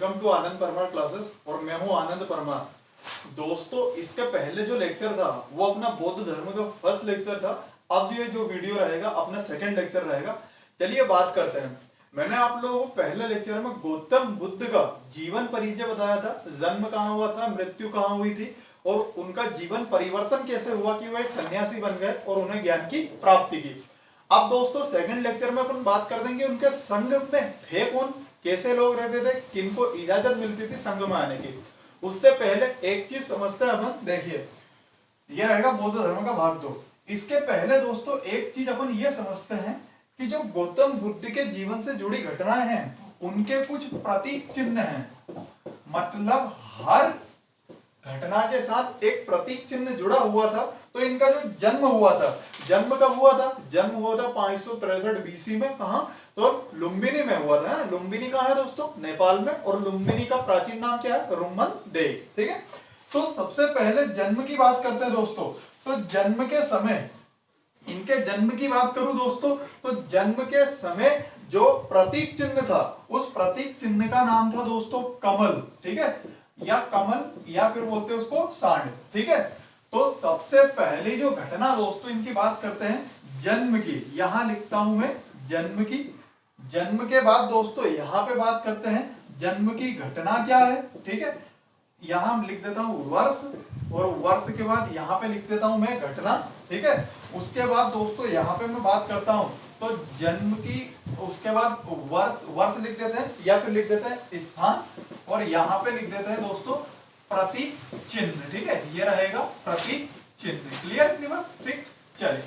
Welcome to Anand Parmar classes और मैं हूं आनंद परमार। दोस्तों, इसके पहले जो लेक्चर था वो अपना बौद्ध धर्म का फर्स्ट लेक्चर था। अब जो वीडियो रहेगा अपना सेकंड लेक्चर रहेगा। चलिए बात करते हैं। मैंने आप लोगों को पहले लेक्चर में गौतम बुद्ध का जीवन परिचय बताया था। जन्म कहाँ हुआ था, मृत्यु कहाँ हुई थी और उनका जीवन परिवर्तन कैसे हुआ कि वो एक सन्यासी बन गए और उन्हें ज्ञान की प्राप्ति की। अब दोस्तों सेकंड लेक्चर में अपन बात कर देंगे उनके संघ में थे कौन, कैसे लोग रहते थे, किनको इजाजत मिलती थी संघ में आने की। उससे पहले एक चीज समझते हैं अपन। देखिए, यह रहेगा बौद्ध धर्म का भाग 2। इसके पहले दोस्तों एक चीज अपन ये समझते हैं कि जो गौतम बुद्ध के जीवन से जुड़ी घटनाएं हैं उनके कुछ प्रतीक चिन्ह हैं। मतलब हर घटना के साथ एक प्रतीक चिन्ह जुड़ा हुआ था। तो इनका जो जन्म हुआ था, जन्म कब हुआ था? जन्म हुआ था 563 बीसी में। कहा? तो लुम्बिनी में हुआ था। लुम्बिनी कहाँ है दोस्तों? नेपाल में। और लुम्बिनी का प्राचीन नाम क्या है? रुमन देई। ठीक है। तो सबसे पहले जन्म की बात करते हैं दोस्तों। तो जन्म के समय, इनके जन्म की बात करूं दोस्तों, तो जन्म के समय जो प्रतीक चिन्ह था उस प्रतीक चिन्ह का नाम था दोस्तों कमल। ठीक है, या कमल या फिर बोलते हैं उसको सांड। ठीक है। तो सबसे पहली जो घटना दोस्तों इनकी बात करते हैं जन्म की। यहां लिखता हूं मैं जन्म की। जन्म के बाद दोस्तों यहां पे बात करते हैं जन्म की घटना क्या है। ठीक है, यहां लिख देता हूं वर्ष और वर्ष के बाद यहां पे लिख देता हूं मैं घटना। ठीक है। उसके बाद दोस्तों यहां पे मैं बात करता हूं तो जन्म की, उसके बाद वर्ष लिख देते हैं या फिर लिख देते हैं स्थान और यहां पे लिख देते हैं दोस्तों प्रतीक चिन्ह। ठीक है, ये रहेगा प्रतीक चिन्ह। क्लियर इतनी बात? ठीक। चलिए,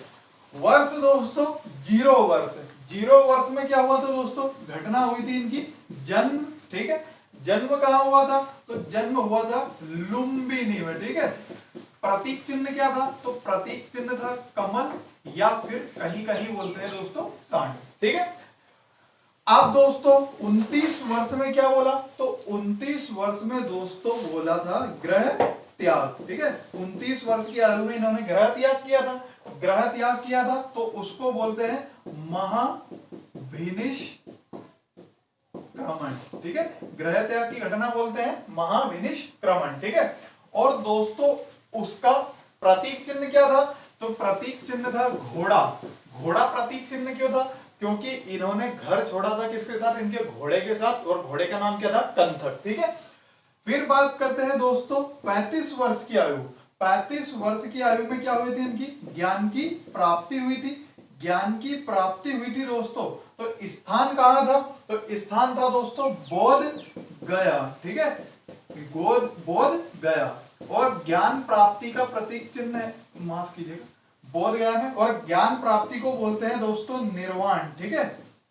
वर्ष दोस्तों 0 वर्ष। 0 वर्ष में क्या हुआ था दोस्तों? घटना हुई थी इनकी जन्म। ठीक है, जन्म कहां हुआ था? तो जन्म हुआ था लुम्बिनी में। ठीक है। प्रतीक चिन्ह क्या था? तो प्रतीक चिन्ह था कमल या फिर कहीं कहीं बोलते हैं दोस्तों सांड। ठीक है। अब दोस्तों 29 वर्ष में क्या बोला? तो 29 वर्ष में दोस्तों बोला था ग्रह त्याग। ठीक है, 29 वर्ष की आयु में इन्होंने ग्रह त्याग किया था। ग्रह त्याग किया था तो उसको बोलते हैं महाभिनिष्क्रमण। ठीक है, ग्रह त्याग की घटना बोलते हैं महाभिनिष्क्रमण। ठीक है। और दोस्तों उसका प्रतीक चिन्ह क्या था? तो प्रतीक चिन्ह था घोड़ा। घोड़ा प्रतीक चिन्ह क्यों था? क्योंकि इन्होंने घर छोड़ा था किसके साथ? इनके घोड़े के साथ। और घोड़े का नाम क्या था? कंथक। ठीक है। फिर बात करते हैं दोस्तों 35 वर्ष की आयु। 35 वर्ष की आयु में क्या हुई थी इनकी? ज्ञान की प्राप्ति हुई थी। ज्ञान की प्राप्ति हुई थी दोस्तों। तो स्थान कहां था? तो स्थान था दोस्तों बोध गया। ठीक है, बोध गया। और ज्ञान प्राप्ति का प्रतीक चिन्ह है, माफ कीजिएगा, बोध गया में। और ज्ञान प्राप्ति को बोलते हैं दोस्तों निर्वाण। ठीक है,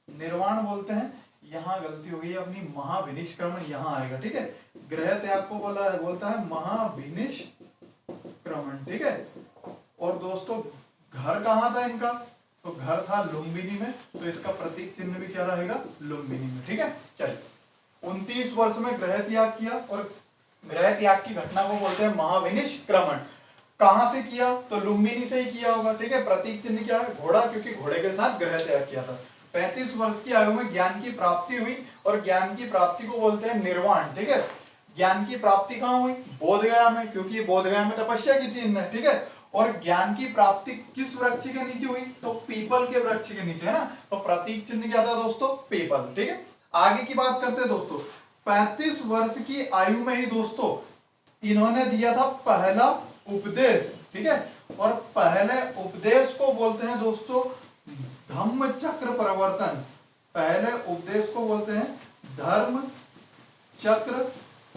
निर्वाण बोलते हैं। यहां गलती हो गई अपनी, महाभिनिष्क्रमण यहां आएगा। ठीक है, ग्रह त्याग को बोलता है महाभिनिष्क्रमण। ठीक है। और दोस्तों घर कहां था इनका? तो घर था लुम्बिनी में। तो इसका प्रतीक चिन्ह भी क्या रहेगा? लुम्बिनी में। ठीक है। चलिए, 29 वर्ष में ग्रह त्याग किया और ग्रह त्याग की घटना को बोलते हैं महाविनिष्क्रमण। कहां से किया? तो लुम्बिनी से ही किया होगा। ठीक है, प्रतीक चिन्ह क्या है? घोड़ा, क्योंकि घोड़े के साथ ग्रह त्याग किया था। 35 वर्ष की आयु में ज्ञान की प्राप्ति हुई और ज्ञान की प्राप्ति को बोलते हैं निर्वाण। ठीक है, ज्ञान की प्राप्ति कहां हुई? बोधगया में, क्योंकि बोधगया में तपस्या की थी इनने। ठीक है। और ज्ञान की प्राप्ति किस वृक्ष के नीचे हुई? तो पीपल के वृक्ष के नीचे, है ना। तो प्रतीक चिन्ह क्या था दोस्तों? पीपल। ठीक है। आगे की बात करते हैं दोस्तों 35 वर्ष की आयु में ही दोस्तों इन्होंने दिया था पहला उपदेश। ठीक है, और पहले उपदेश को बोलते हैं दोस्तों धम्म चक्र प्रवर्तन। पहले उपदेश को बोलते हैं धर्म चक्र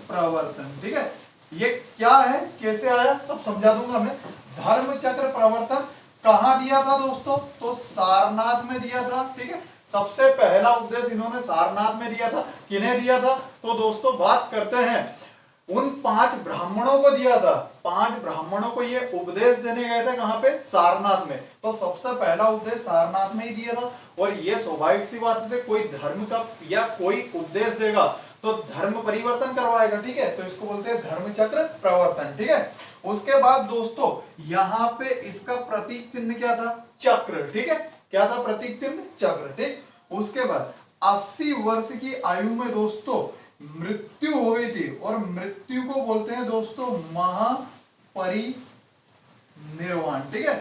प्रवर्तन। ठीक है, ये क्या है, कैसे आया, सब समझा दूंगा मैं। धर्म चक्र प्रवर्तन कहां दिया था दोस्तों? तो सारनाथ में दिया था। ठीक है, सबसे पहला उपदेश इन्होंने सारनाथ में दिया था। किन्हें दिया था? तो दोस्तों बात करते हैं उन 5 ब्राह्मणों को दिया था। 5 ब्राह्मणों को ये उपदेश देने गए थे। कहां पे? सारनाथ में। तो सबसे पहला उपदेश सारनाथ में ही दिया था। और ये स्वाभाविक सी बात है, कोई धर्म का या कोई उपदेश देगा तो धर्म परिवर्तन करवाएगा। ठीक है, तो इसको बोलते हैं धर्म चक्र प्रवर्तन। ठीक है। उसके बाद दोस्तों यहां पे इसका प्रतीक चिन्ह क्या था? चक्र। ठीक है, क्या था प्रतीक चिन्ह? चक्र। ठीक। उसके बाद 80 वर्ष की आयु में दोस्तों मृत्यु और मृत्यु को बोलते हैं दोस्तों महापरिनिर्वाण। ठीक है,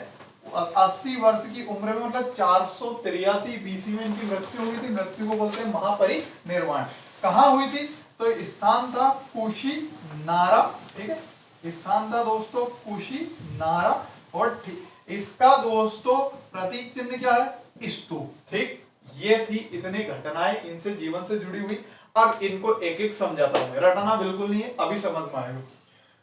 80 वर्ष की उम्र में मतलब 483 बीसी में इनकी मृत्यु हुई थी। मृत्यु को बोलते हैं महापरिनिर्वाण। कहाँ हुई थी? तो स्थान था कुशीनारा। ठीक है, स्थान था दोस्तों कुशीनारा। और इसका दोस्तों प्रतीक चिन्ह क्या है? स्तूप। ठीक, ये थी इतनी घटनाएं इनसे जीवन से जुड़ी हुई। अब इनको एक एक समझाता हूं, रटना बिल्कुल नहीं है, अभी समझ में आएगा।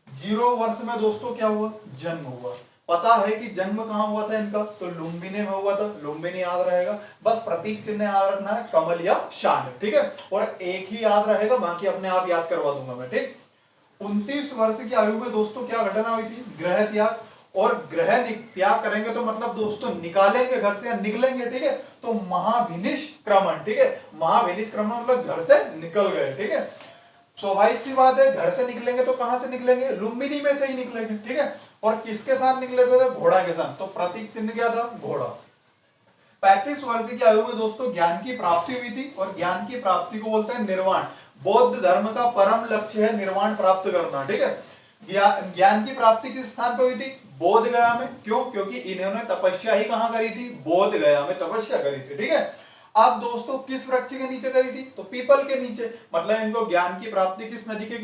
0 वर्ष में दोस्तों क्या हुआ? जन्म हुआ। पता है कि जन्म कहां हुआ था इनका? तो लुम्बिनी में हुआ था। लुम्बिनी याद रहेगा, बस प्रतीक चिन्ह याद रखना है, कमल या शांड। ठीक है, और एक ही याद रहेगा, बाकी अपने आप याद करवा दूंगा मैं। ठीक, 29 वर्ष की आयु में दोस्तों क्या घटना हुई थी? गृह त्याग। और गृह त्याग करेंगे तो मतलब दोस्तों निकालेंगे घर से या निकलेंगे। ठीक है, तो महाभिनिष्क्रमण। ठीक है, महाभिनिष्क्रमण मतलब घर से निकल गए। ठीक है, स्वाभाविक सी बात है, घर से निकलेंगे तो कहां से निकलेंगे? लुम्बिनी में से ही निकलेंगे। ठीक है, और किसके साथ निकले थे? घोड़ा के साथ। तो प्रतीक चिन्ह क्या था? घोड़ा। 35 वर्ष की आयु में दोस्तों ज्ञान की प्राप्ति हुई थी, और ज्ञान की प्राप्ति को बोलते हैं निर्वाण। बौद्ध धर्म का परम लक्ष्य है निर्वाण प्राप्त करना। ठीक है, ज्ञान की प्राप्ति किस स्थान पर हुई थी? बोध गया में। क्यों? क्योंकि इन्होंने तपस्या ही कहां करी थी? बोध गया में तपस्या करी थी। ठीक है, अब दोस्तों किस वृक्ष के नीचे करी थी? तो पीपल के नीचे। मतलब इनको ज्ञान की प्राप्ति किस नदी के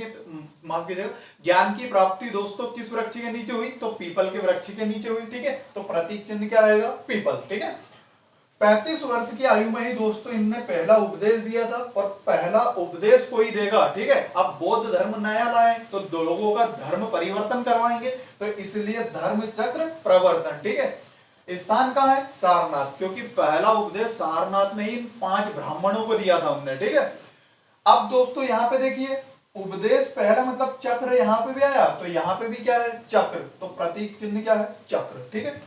माफ कीजिएगा, ज्ञान की प्राप्ति दोस्तों किस वृक्ष के नीचे हुई? तो पीपल के वृक्ष के नीचे हुई। ठीक है, तो प्रतीक चिन्ह क्या रहेगा? पीपल। ठीक है, 35 वर्ष की आयु में ही दोस्तों इनने पहला उपदेश दिया था, और पहला उपदेश कोई देगा। ठीक है, अब बौद्ध धर्म नया लाए तो लोगों का धर्म परिवर्तन करवाएंगे, तो इसलिए धर्म चक्र प्रवर्तन। ठीक है, स्थान कहाँ है? सारनाथ, क्योंकि पहला उपदेश सारनाथ में ही 5 ब्राह्मणों को दिया था हमने। ठीक है, अब दोस्तों यहाँ पे देखिए, उपदेश पहला मतलब चक्र यहाँ पे भी आया, तो यहाँ पे भी क्या है? चक्र। तो प्रतीक चिन्ह क्या है? चक्र। ठीक है,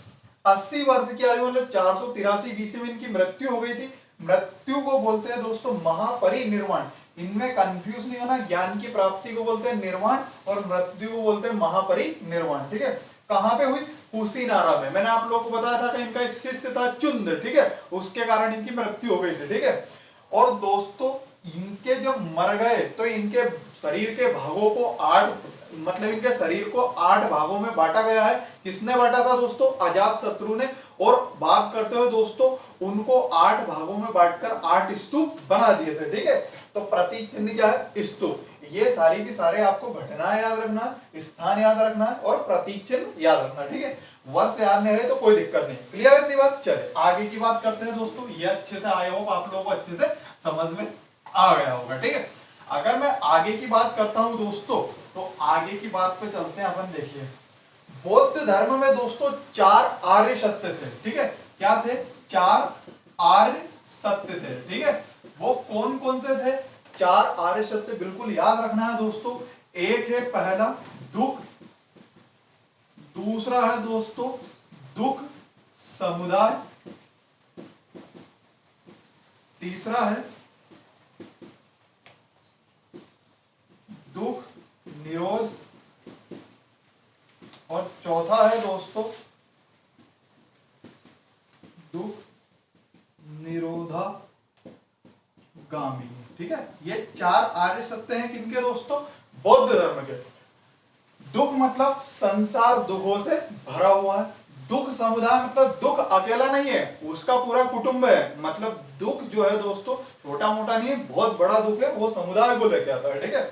80 वर्ष की आयु मतलब 483 बीसी में इनकी मृत्यु हो गई थी। मृत्यु को बोलते हैं दोस्तों महापरिनिर्वाण। इनमें कंफ्यूज नहीं होना, ज्ञान की प्राप्ति को बोलते हैं निर्वाण, और मृत्यु को बोलते हैं महापरिनिर्वाण। ठीक है, कहां पे हुई? कुशीनारा में। मैंने आप लोगों को बताया था कि इनका एक शिष्य था चुंद। ठीक है, उसके कारण इनकी मृत्यु हो गई थी। ठीक है, और दोस्तों इनके जब मर गए तो इनके शरीर के भागों को 8 मतलब इनके शरीर को 8 भागों में बांटा गया है। किसने बांटा था दोस्तों? अजात शत्रु ने। और बात करते हुए दोस्तों उनको 8 भागों में बांटकर 8 स्तूप बना दिए थे। ठीक है, तो प्रतीक चिन्ह क्या है? स्तूप। ये सारी की सारे आपको घटनाएं याद रखना है, स्थान याद रखना है, और प्रतीक चिन्ह याद रखना है। ठीक है, वर्ष याद नहीं रहे तो कोई दिक्कत नहीं। क्लियर है इतनी बात? चले आगे की बात करते हैं दोस्तों। ये अच्छे से आई होप आप लोगों को अच्छे से समझ में आ गया होगा। ठीक है, अगर मैं आगे की बात करता हूं दोस्तों, तो आगे की बात पे चलते हैं अपन। देखिए, बौद्ध धर्म में दोस्तों 4 आर्य सत्य थे। ठीक है, क्या थे? 4 आर्य सत्य थे। ठीक है, वो कौन कौन से थे? 4 आर्य सत्य बिल्कुल याद रखना है दोस्तों। एक है पहला दुख, दूसरा है दोस्तों दुख समुदाय, तीसरा है दुख निरोध, और चौथा है दोस्तों दुख निरोधागामी। ठीक है, ये 4 आर्य सत्य हैं किनके दोस्तों? बौद्ध धर्म के। दुख मतलब संसार दुखों से भरा हुआ है। दुख समुदाय मतलब दुख अकेला नहीं है, उसका पूरा कुटुंब है। मतलब दुख जो है दोस्तों छोटा मोटा नहीं है, बहुत बड़ा दुख है, वो समुदाय को लेके आता है। ठीक है,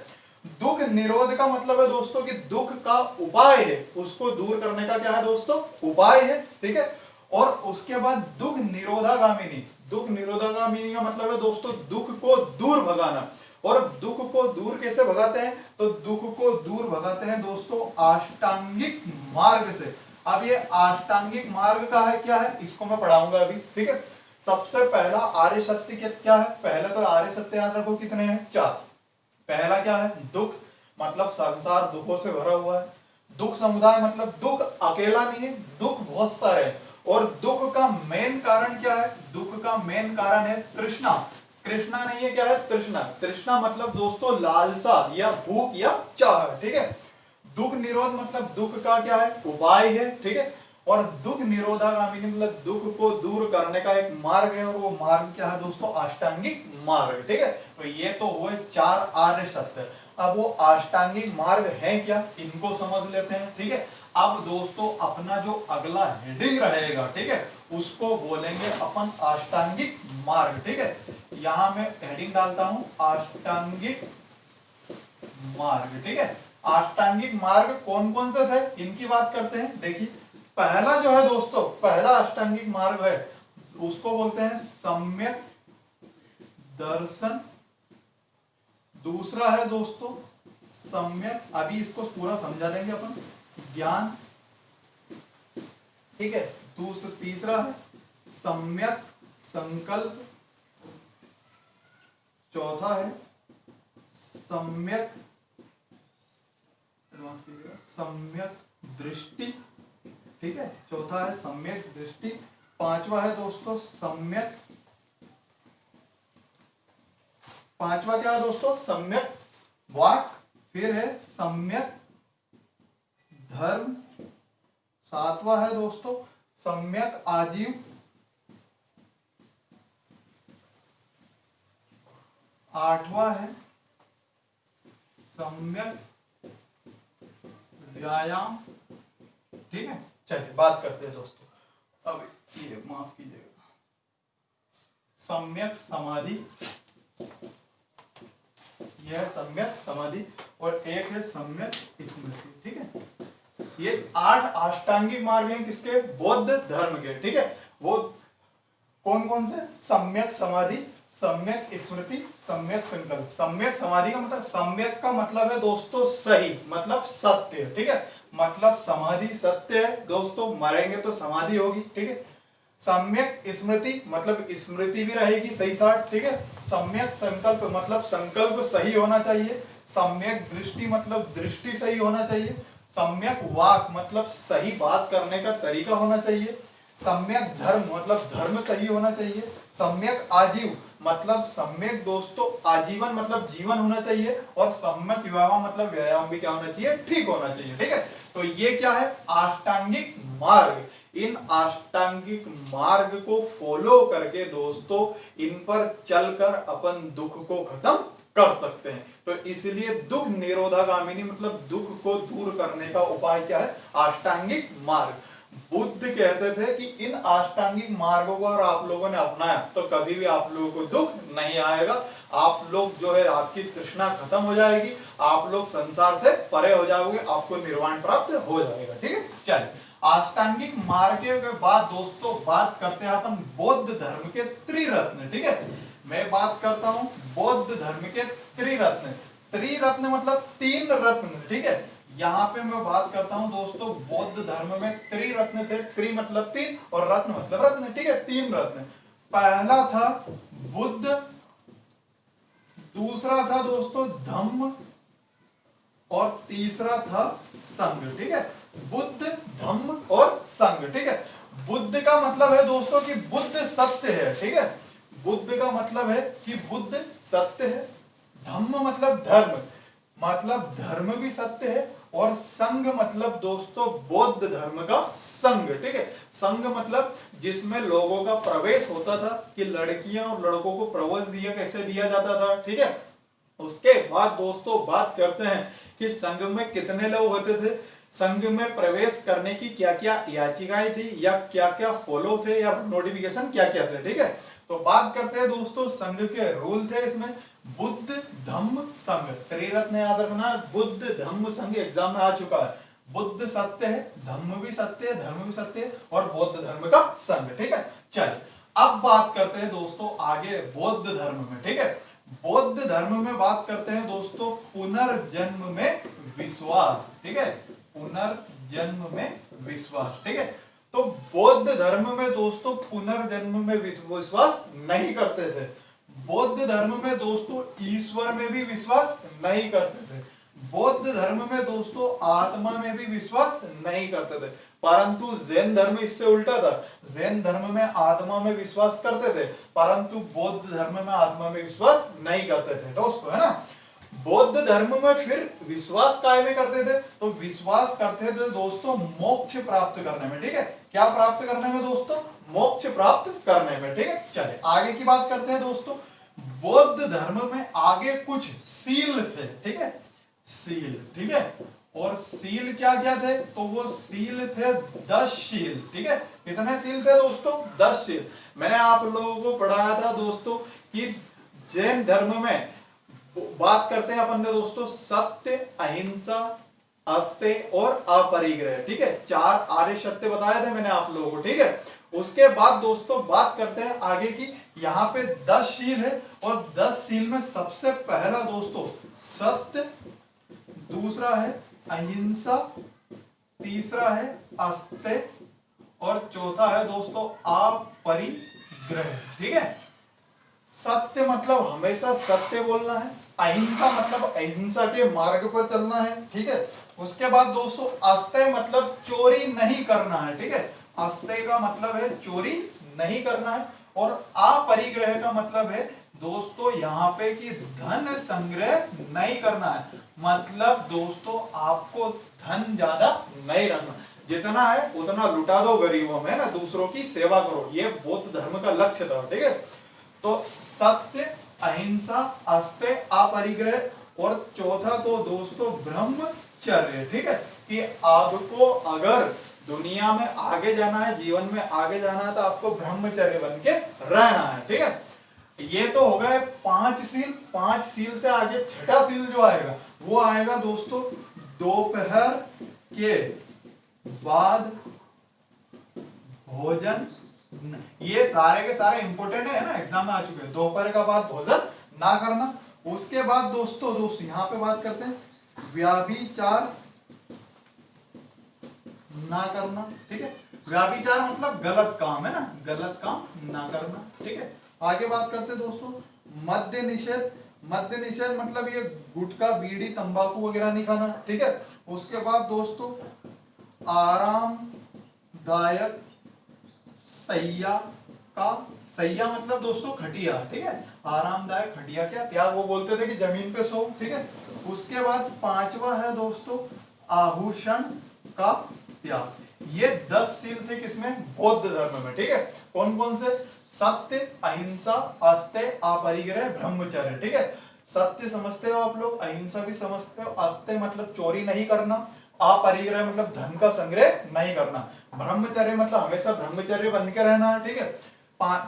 दुख निरोध का मतलब है दोस्तों कि दुख का उपाय है, उसको दूर करने का क्या है दोस्तों? उपाय है। ठीक है, और उसके बाद दुख निरोधागामिनी। दुख निरोधागामिनी का मतलब है दोस्तों दुख को दूर भगाना। और दुख को दूर कैसे भगाते हैं? तो दुख को दूर भगाते हैं दोस्तों अष्टांगिक मार्ग से। अब ये अष्टांगिक मार्ग का है क्या है, इसको मैं पढ़ाऊंगा अभी। ठीक है, सबसे पहला आर्य सत्य क्या है? पहले तो आर्य सत्य याद रखो कितने हैं? 4। पहला क्या है? दुख मतलब संसार दुखों से भरा हुआ है। दुख समुदाय मतलब दुख अकेला नहीं है, दुख बहुत सारे हैं। और दुख का मेन कारण क्या है? दुख का मेन कारण है तृष्णा। कृष्णा नहीं है, क्या है? तृष्णा। तृष्णा मतलब दोस्तों लालसा या भूख या चाह। ठीक है, दुख निरोध मतलब दुख का क्या है? उपाय है। ठीक है, और दुख निरोधागामिनी मतलब दुख को दूर करने का एक मार्ग है, और वो मार्ग क्या है दोस्तों? अष्टांगिक मार्ग। ठीक है, तो ये तो हुए 4 आर्य सत्य। अब वो अष्टांगिक मार्ग है क्या, इनको समझ लेते हैं। ठीक है, अब दोस्तों अपना जो अगला हेडिंग रहेगा, ठीक है, उसको बोलेंगे अपन अष्टांगिक मार्ग। ठीक है, यहां मैं हेडिंग डालता हूं अष्टांगिक मार्ग। ठीक है, अष्टांगिक मार्ग कौन कौन से थे इनकी बात करते हैं। देखिए, पहला जो है दोस्तों, पहला अष्टांगिक मार्ग है उसको बोलते हैं सम्यक दर्शन। दूसरा है दोस्तों सम्यक, अभी इसको पूरा समझा देंगे अपन, ज्ञान। ठीक है, तीसरा है सम्यक संकल्प। चौथा है सम्यक सम्यक दृष्टि। ठीक है, चौथा है सम्यक दृष्टि। पांचवा है दोस्तों सम्यक, पांचवा क्या है दोस्तों? सम्यक वाक। फिर है सम्यक धर्म। सातवां है दोस्तों सम्यक आजीव। आठवां है सम्यक व्यायाम। ठीक है, चलिए बात करते हैं दोस्तों। अब ये माफ कीजिएगा, सम्यक समाधि, यह है सम्यक समाधि, और एक है सम्यक स्मृति। ठीक है, ये 8 अष्टांगिक मार्ग हैं किसके? बौद्ध धर्म के। ठीक है, वो कौन कौन से? सम्यक समाधि, सम्यक स्मृति, सम्यक संकल्प। सम्यक समाधि का मतलब, सम्यक का मतलब है दोस्तों सही, मतलब सत्य। ठीक है, मतलब समाधि सत्य है दोस्तों, मरेंगे तो समाधि होगी। ठीक है, सम्यक स्मृति मतलब स्मृति भी रहेगी सही साथ। ठीक है, सम्यक संकल्प मतलब संकल्प सही होना चाहिए। सम्यक दृष्टि मतलब दृष्टि सही होना चाहिए। सम्यक वाक मतलब सही बात करने का तरीका होना चाहिए। सम्यक धर्म मतलब धर्म सही होना चाहिए। सम्यक आजीव मतलब सम्यक दोस्तों आजीवन मतलब जीवन होना चाहिए। और सम्यक व्यायाम मतलब व्यायाम भी क्या होना चाहिए? ठीक होना चाहिए। ठीक है, तो ये क्या है? अष्टांगिक मार्ग। इन अष्टांगिक मार्ग को फॉलो करके दोस्तों इन पर चलकर अपन दुख को खत्म कर सकते हैं। तो इसलिए दुख निरोधागामिनी मतलब दुख को दूर करने का उपाय क्या है? अष्टांगिक मार्ग। बुद्ध कहते थे कि इन अष्टांगिक मार्गों को अगर आप लोगों ने अपनाया तो कभी भी आप लोगों को दुख नहीं आएगा। आप लोग जो है, आपकी तृष्णा खत्म हो जाएगी, आप लोग संसार से परे हो जाओगे, आपको निर्वाण प्राप्त हो जाएगा। ठीक है, चलिए अष्टांगिक मार्ग के बाद दोस्तों बात करते हैं अपन बौद्ध धर्म के त्रिरत्न। ठीक है, मैं बात करता हूं बौद्ध धर्म के त्रिरत्न। त्रिरत्न मतलब 3 रत्न। ठीक है, यहां पे मैं बात करता हूं दोस्तों बौद्ध धर्म में त्रिरत्न थे। त्रि मतलब 3 और रत्न मतलब रत्न। ठीक है, 3 रत्न। पहला था बुद्ध, दूसरा था दोस्तों धम्म, और तीसरा था संघ। ठीक है, बुद्ध धम्म और संघ। ठीक है, बुद्ध का मतलब है दोस्तों कि बुद्ध सत्य है। ठीक है, बुद्ध का मतलब है कि बुद्ध सत्य है। धम्म मतलब धर्म, मतलब धर्म भी सत्य है। और संघ मतलब दोस्तों बौद्ध धर्म का संघ। ठीक है, संघ मतलब जिसमें लोगों का प्रवेश होता था, कि लड़कियां और लड़कों को प्रवेश दिया कैसे दिया जाता था। ठीक है, उसके बाद दोस्तों बात करते हैं कि संघ में कितने लोग होते थे, संघ में प्रवेश करने की क्या क्या याचिकाएं थी, या क्या क्या फॉलो थे, या नोटिफिकेशन क्या क्या थे। ठीक है, तो बात करते हैं दोस्तों संघ के रूल थे इसमें बुद्ध धम्म संघ। त्रिरत्न याद रखना, बुद्ध धम्म संघ एग्जाम में आ चुका है। बुद्ध सत्य है, धम्म भी सत्य है, धर्म भी सत्य है, और बौद्ध धर्म का संघ। ठीक है, चलिए अब बात करते हैं दोस्तों आगे बौद्ध धर्म में। ठीक है, बौद्ध धर्म में बात करते हैं दोस्तों पुनर्जन्म में विश्वास। ठीक है, पुनर्जन्म में विश्वास। ठीक है, तो बौद्ध धर्म में दोस्तों पुनर्जन्म में विश्वास नहीं करते थे। बौद्ध धर्म में दोस्तों ईश्वर में भी विश्वास नहीं करते थे। बौद्ध धर्म में दोस्तों आत्मा में भी विश्वास नहीं करते थे। परंतु जैन धर्म इससे उल्टा था। जैन धर्म में आत्मा में विश्वास करते थे, परंतु बौद्ध धर्म में आत्मा में विश्वास नहीं करते थे दोस्तों, है ना। बौद्ध धर्म में फिर विश्वास काय में करते थे, तो विश्वास करते थे दोस्तों मोक्ष प्राप्त करने में। ठीक है, क्या प्राप्त करने में दोस्तों? मोक्ष प्राप्त करने में। ठीक है, चलिए आगे की बात करते हैं दोस्तों। बौद्ध धर्म में आगे कुछ सील थे। ठीक है, सील। ठीक है, और सील क्या क्या थे? तो वो सील थे 10 सील। ठीक है, कितने सील थे दोस्तों? 10 सील। मैंने आप लोगों को पढ़ाया था दोस्तों कि जैन धर्म में बात करते हैं अपन ने दोस्तों सत्य, अहिंसा, अस्तेय और अपरिग्रह। ठीक है, 4 आर्य सत्य बताए थे मैंने आप लोगों को। ठीक है, उसके बाद दोस्तों बात करते हैं आगे की। यहाँ पे 10 सील है और 10 सील में सबसे पहला दोस्तों सत्य, दूसरा है अहिंसा, तीसरा है अस्तेय और चौथा है दोस्तों अपरिग्रह। ठीक है, सत्य मतलब हमेशा सत्य बोलना है, अहिंसा मतलब अहिंसा के मार्ग पर चलना है। ठीक है, उसके बाद दोस्तों अस्तेय मतलब चोरी नहीं करना है। ठीक है, अस्तेय का मतलब है चोरी नहीं करना है। और अपरिग्रह का मतलब है दोस्तों यहाँ पे कि धन संग्रह नहीं करना है। मतलब दोस्तों आपको धन ज्यादा नहीं रखना, जितना है उतना लुटा दो गरीबों में, ना दूसरों की सेवा करो। ये बौद्ध धर्म का लक्ष्य था। ठीक है, तो सत्य, अहिंसा, अस्तेय, अपरिग्रह और चौथा तो दोस्तों ब्रह्मचर्य। ठीक है, कि आपको अगर दुनिया में आगे जाना है, जीवन में आगे जाना है, तो आपको ब्रह्मचर्य बन के रहना है। ठीक है, ये तो हो गए 5 सील। 5 सील से आगे छठा सील जो आएगा वो आएगा दोस्तों दोपहर के बाद भोजन। ये सारे के सारे इंपोर्टेंट है ना, एग्जाम में आ चुके हैं। दोपहर का बाद भोजन ना करना। उसके बाद दोस्तों यहाँ पे बात करते हैं व्याभिचार ना करना। ठीक है, व्याभिचार मतलब गलत काम है ना, गलत काम ना करना। ठीक है, आगे बात करते हैं दोस्तों मद्य निषेध। मद्य निषेध मतलब ये गुटखा, बीड़ी, तंबाकू वगैरह नहीं खाना। ठीक है, उसके बाद दोस्तों आरामदायक सैया का, सैया मतलब दोस्तों खटिया। ठीक है, आरामदायक खटिया क्या त्याग, वो बोलते थे कि जमीन पे सो। ठीक है, उसके बाद 5वां है दोस्तों आभूषण का त्याग। ये 10 सील थे किसमें? बौद्ध धर्म में। ठीक है, कौन कौन से? सत्य, अहिंसा, अस्तेय, अपरिग्रह, ब्रह्मचर्य। ठीक है, सत्य समझते हो आप लोग, अहिंसा भी समझते हो, अस्तेय मतलब चोरी नहीं करना, अपरिग्रह मतलब धन का संग्रह नहीं करना, ब्रह्मचर्य मतलब हमेशा ब्रह्मचर्य बन के रहना है। ठीक है,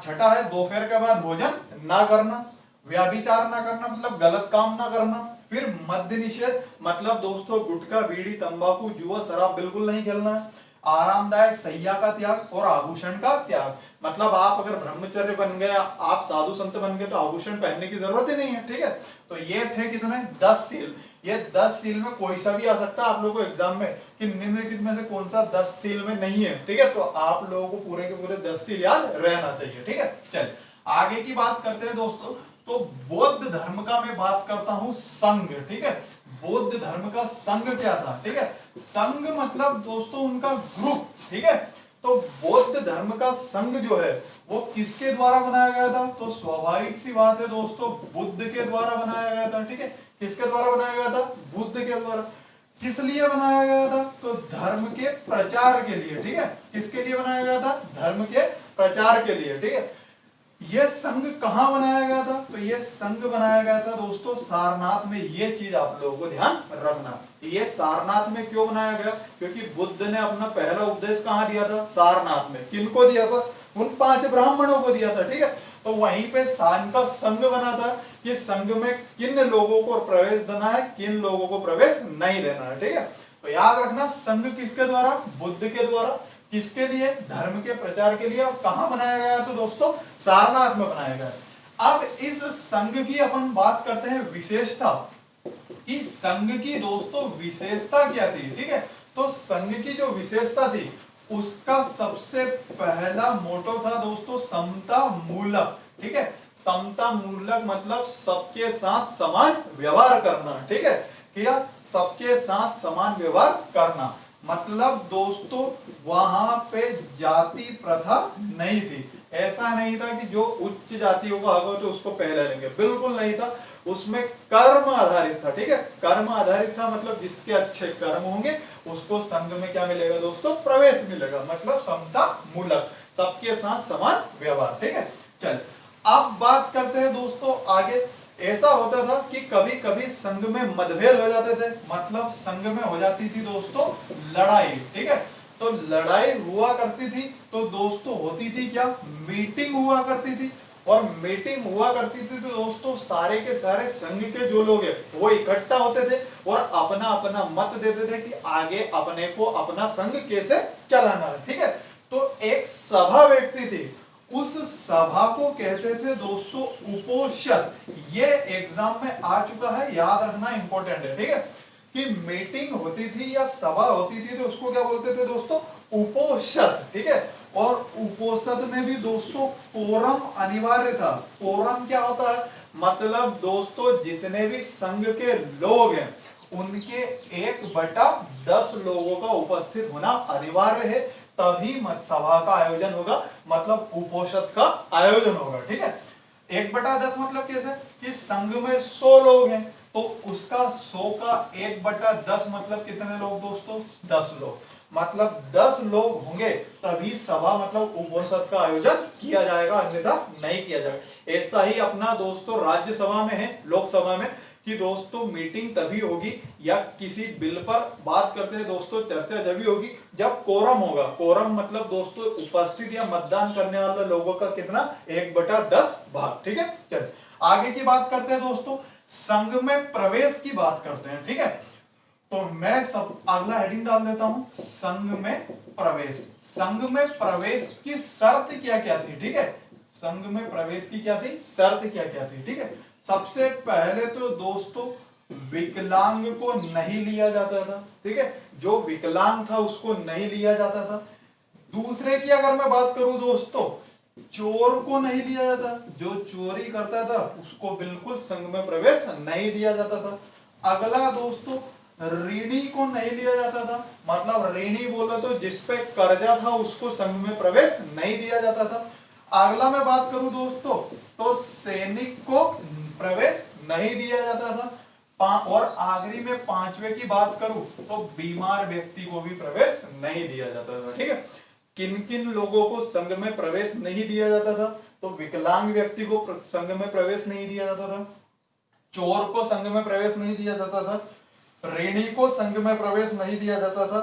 छठा है दोपहर के बाद भोजन ना करना, व्याभिचार ना करना मतलब गलत काम ना करना। फिर मद्य निषेध मतलब दोस्तों गुटखा, बीड़ी, तंबाकू, जुआ, शराब बिल्कुल नहीं खेलना है। आरामदायक सैया का त्याग और आभूषण का त्याग मतलब आप अगर ब्रह्मचर्य बन गए, आप साधु संत बन गए, तो आभूषण पहनने की जरूरत ही नहीं है। ठीक है, तो ये थे कितने? 10 सील। ये 10 सील में कोई सा भी आ सकता है आप लोगों को एग्जाम में कि निम्नलिखित में से कौन सा 10 सील में नहीं है। ठीक है, तो आप लोगों को पूरे के पूरे 10 सील याद रहना चाहिए। ठीक है, चलिए आगे की बात करते हैं दोस्तों। तो बौद्ध धर्म का मैं बात करता हूं संघ। ठीक है, बौद्ध धर्म का संघ क्या था? ठीक है, संघ मतलब दोस्तों उनका ग्रुप। ठीक है, तो बौद्ध धर्म का संघ जो है वो किसके द्वारा बनाया गया था? तो स्वाभाविक सी बात है दोस्तों बुद्ध के द्वारा बनाया गया था। ठीक है, किसके द्वारा बनाया गया था? बुद्ध के द्वारा। किस लिए बनाया गया था? तो धर्म के प्रचार के लिए। ठीक है, किसके लिए बनाया गया था? धर्म के प्रचार के लिए। ठीक है, यह संघ कहां बनाया गया था? तो यह संघ बनाया गया था दोस्तों सारनाथ में। यह चीज आप लोगों को ध्यान रखना, ये सारनाथ में क्यों बनाया गया? क्योंकि बुद्ध ने अपना पहला उपदेश कहां दिया था? सारनाथ में। किनको दिया था? उन 5 ब्राह्मणों को दिया था। ठीक है, तो वहीं पे सान का संघ बना था कि संघ में किन लोगों को प्रवेश देना है, किन लोगों को प्रवेश नहीं देना है। ठीक है, तो याद रखना संघ किसके द्वारा? बुद्ध के द्वारा। किसके लिए? धर्म के प्रचार के लिए। और कहां बनाया गया? तो दोस्तों सारनाथ में बनाया गया। अब इस संघ की अपन बात करते हैं विशेषता कि संघ की दोस्तों विशेषता क्या थी। ठीक है, तो संघ की जो विशेषता थी उसका सबसे पहला मोटो था दोस्तों समता मूलक। ठीक है, समता मूलक मतलब सबके साथ समान व्यवहार करना। ठीक है, क्या? सबके साथ समान व्यवहार करना मतलब दोस्तों वहां पे जाति प्रथा नहीं थी। ऐसा नहीं था कि जो उच्च जातियों का हक हो तो उसको पहले लेंगे, बिल्कुल नहीं था। उसमें कर्म आधारित था, ठीक है। कर्म आधारित था मतलब जिसके अच्छे कर्म होंगे उसको संघ में क्या मिलेगा दोस्तों, प्रवेश मिलेगा, मतलब समता मूलक, सबके साथ समान व्यवहार, ठीक है। चल अब बात करते हैं दोस्तों आगे। ऐसा होता था कि कभी कभी संघ में मतभेद हो जाते थे, मतलब संघ में हो जाती थी दोस्तों लड़ाई, ठीक है। तो लड़ाई हुआ करती थी तो दोस्तों होती थी क्या, मीटिंग हुआ करती थी। और मीटिंग हुआ करती थी तो दोस्तों सारे के सारे संघ के जो लोग हैं वो इकट्ठा होते थे और अपना अपना मत देते थे कि आगे अपने को अपना संघ कैसे चलाना है, ठीक है। तो एक सभा बैठती थी, उस सभा को कहते थे दोस्तों उपोषद। ये एग्जाम में आ चुका है, याद रखना इंपॉर्टेंट है, ठीक है। कि मीटिंग होती थी या सभा होती थी तो उसको क्या बोलते थे दोस्तों, उपोषद, ठीक है। और उपोषद में भी दोस्तों कोरम अनिवार्य था। कोरम क्या होता है, मतलब दोस्तों जितने भी संघ के लोग हैं उनके 1/10 लोगों का उपस्थित होना अनिवार्य है, तभी सभा का आयोजन होगा, मतलब उपोषद का आयोजन होगा, ठीक है। 1/10 मतलब कैसे, कि संघ में 100 लोग हैं तो उसका 100 का 1/10 मतलब कितने लोग दोस्तों, 10 लोग, मतलब 10 लोग होंगे तभी सभा मतलब उपोषद का आयोजन किया जाएगा, अन्यथा नहीं किया जाएगा। ऐसा ही अपना दोस्तों राज्यसभा में है, लोकसभा में, कि दोस्तों मीटिंग तभी होगी या किसी बिल पर बात करते हैं दोस्तों चर्चा जब होगी जब कोरम होगा। कोरम मतलब दोस्तों उपस्थित या मतदान करने वाले लोगों का कितना, 1/10 भाग, ठीक है। चल आगे की बात करते हैं दोस्तों, संघ में प्रवेश की बात करते हैं, ठीक है। तो मैं सब अगला हेडिंग डाल देता हूं, संघ में प्रवेश। संघ में प्रवेश की शर्त क्या क्या थी, ठीक है। संघ में प्रवेश की क्या थी, शर्त क्या क्या थी, ठीक है। सबसे पहले तो दोस्तों विकलांग को नहीं लिया जाता था, ठीक है। जो विकलांग था उसको नहीं लिया जाता था। दूसरे की अगर मैं बात करूं दोस्तों, चोर को नहीं लिया जाता, जो चोरी करता था उसको बिल्कुल संघ में प्रवेश नहीं दिया जाता था। अगला दोस्तों ऋणी को नहीं लिया जाता था, मतलब ऋणी बोला तो जिसपे कर्जा था उसको संघ में प्रवेश नहीं दिया जाता था। अगला मैं बात करूं दोस्तों तो सैनिक को प्रवेश नहीं दिया जाता था। और आखिरी में पांचवे की बात करूं तो बीमार व्यक्ति को भी प्रवेश नहीं दिया जाता था, ठीक है। किन किन लोगों को संघ में प्रवेश नहीं दिया जाता था, तो विकलांग व्यक्ति को संघ में प्रवेश नहीं दिया जाता था, चोर को संघ में प्रवेश नहीं दिया जाता था, ऋणी को संघ में प्रवेश नहीं दिया जाता था,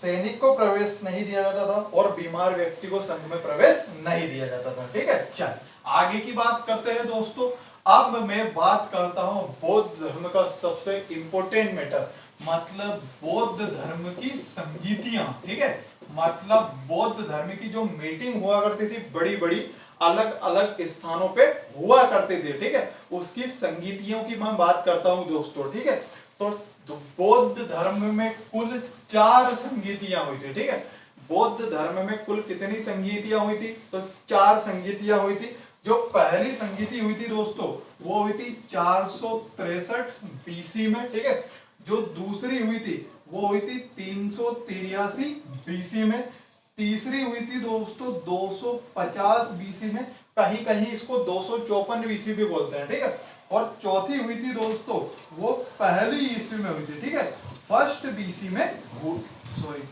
सैनिक को प्रवेश नहीं दिया जाता था और बीमार व्यक्ति को संघ में प्रवेश नहीं दिया जाता था, ठीक है। चल आगे की बात करते हैं दोस्तों। अब मैं बात करता हूं बौद्ध धर्म का सबसे इंपॉर्टेंट मैटर, मतलब बौद्ध धर्म की संगीतियां, ठीक है। मतलब बौद्ध धर्म की जो मीटिंग हुआ करती थी बड़ी बड़ी अलग अलग स्थानों पे हुआ करते थे, ठीक है, उसकी संगीतियों की मैं बात करता हूं दोस्तों, ठीक है। तो बौद्ध धर्म में कुल 4 संगीतियां हुई थी, ठीक है। बौद्ध धर्म में कुल कितनी संगीतियां हुई थी, तो 4 संगीतियां हुई थी। जो पहली संगीति हुई थी दोस्तों वो हुई थी 463 बीसी में, ठीक है। जो दूसरी हुई थी वो हुई थी 383 बीसी में। तीसरी हुई थी दोस्तों 250 बीसी में, कहीं कहीं इसको 254 बीसी भी बोलते हैं, ठीक है। और चौथी हुई थी दोस्तों वो पहली ईस्वी में हुई थी, ठीक है। फर्स्ट बीसी में, सॉरी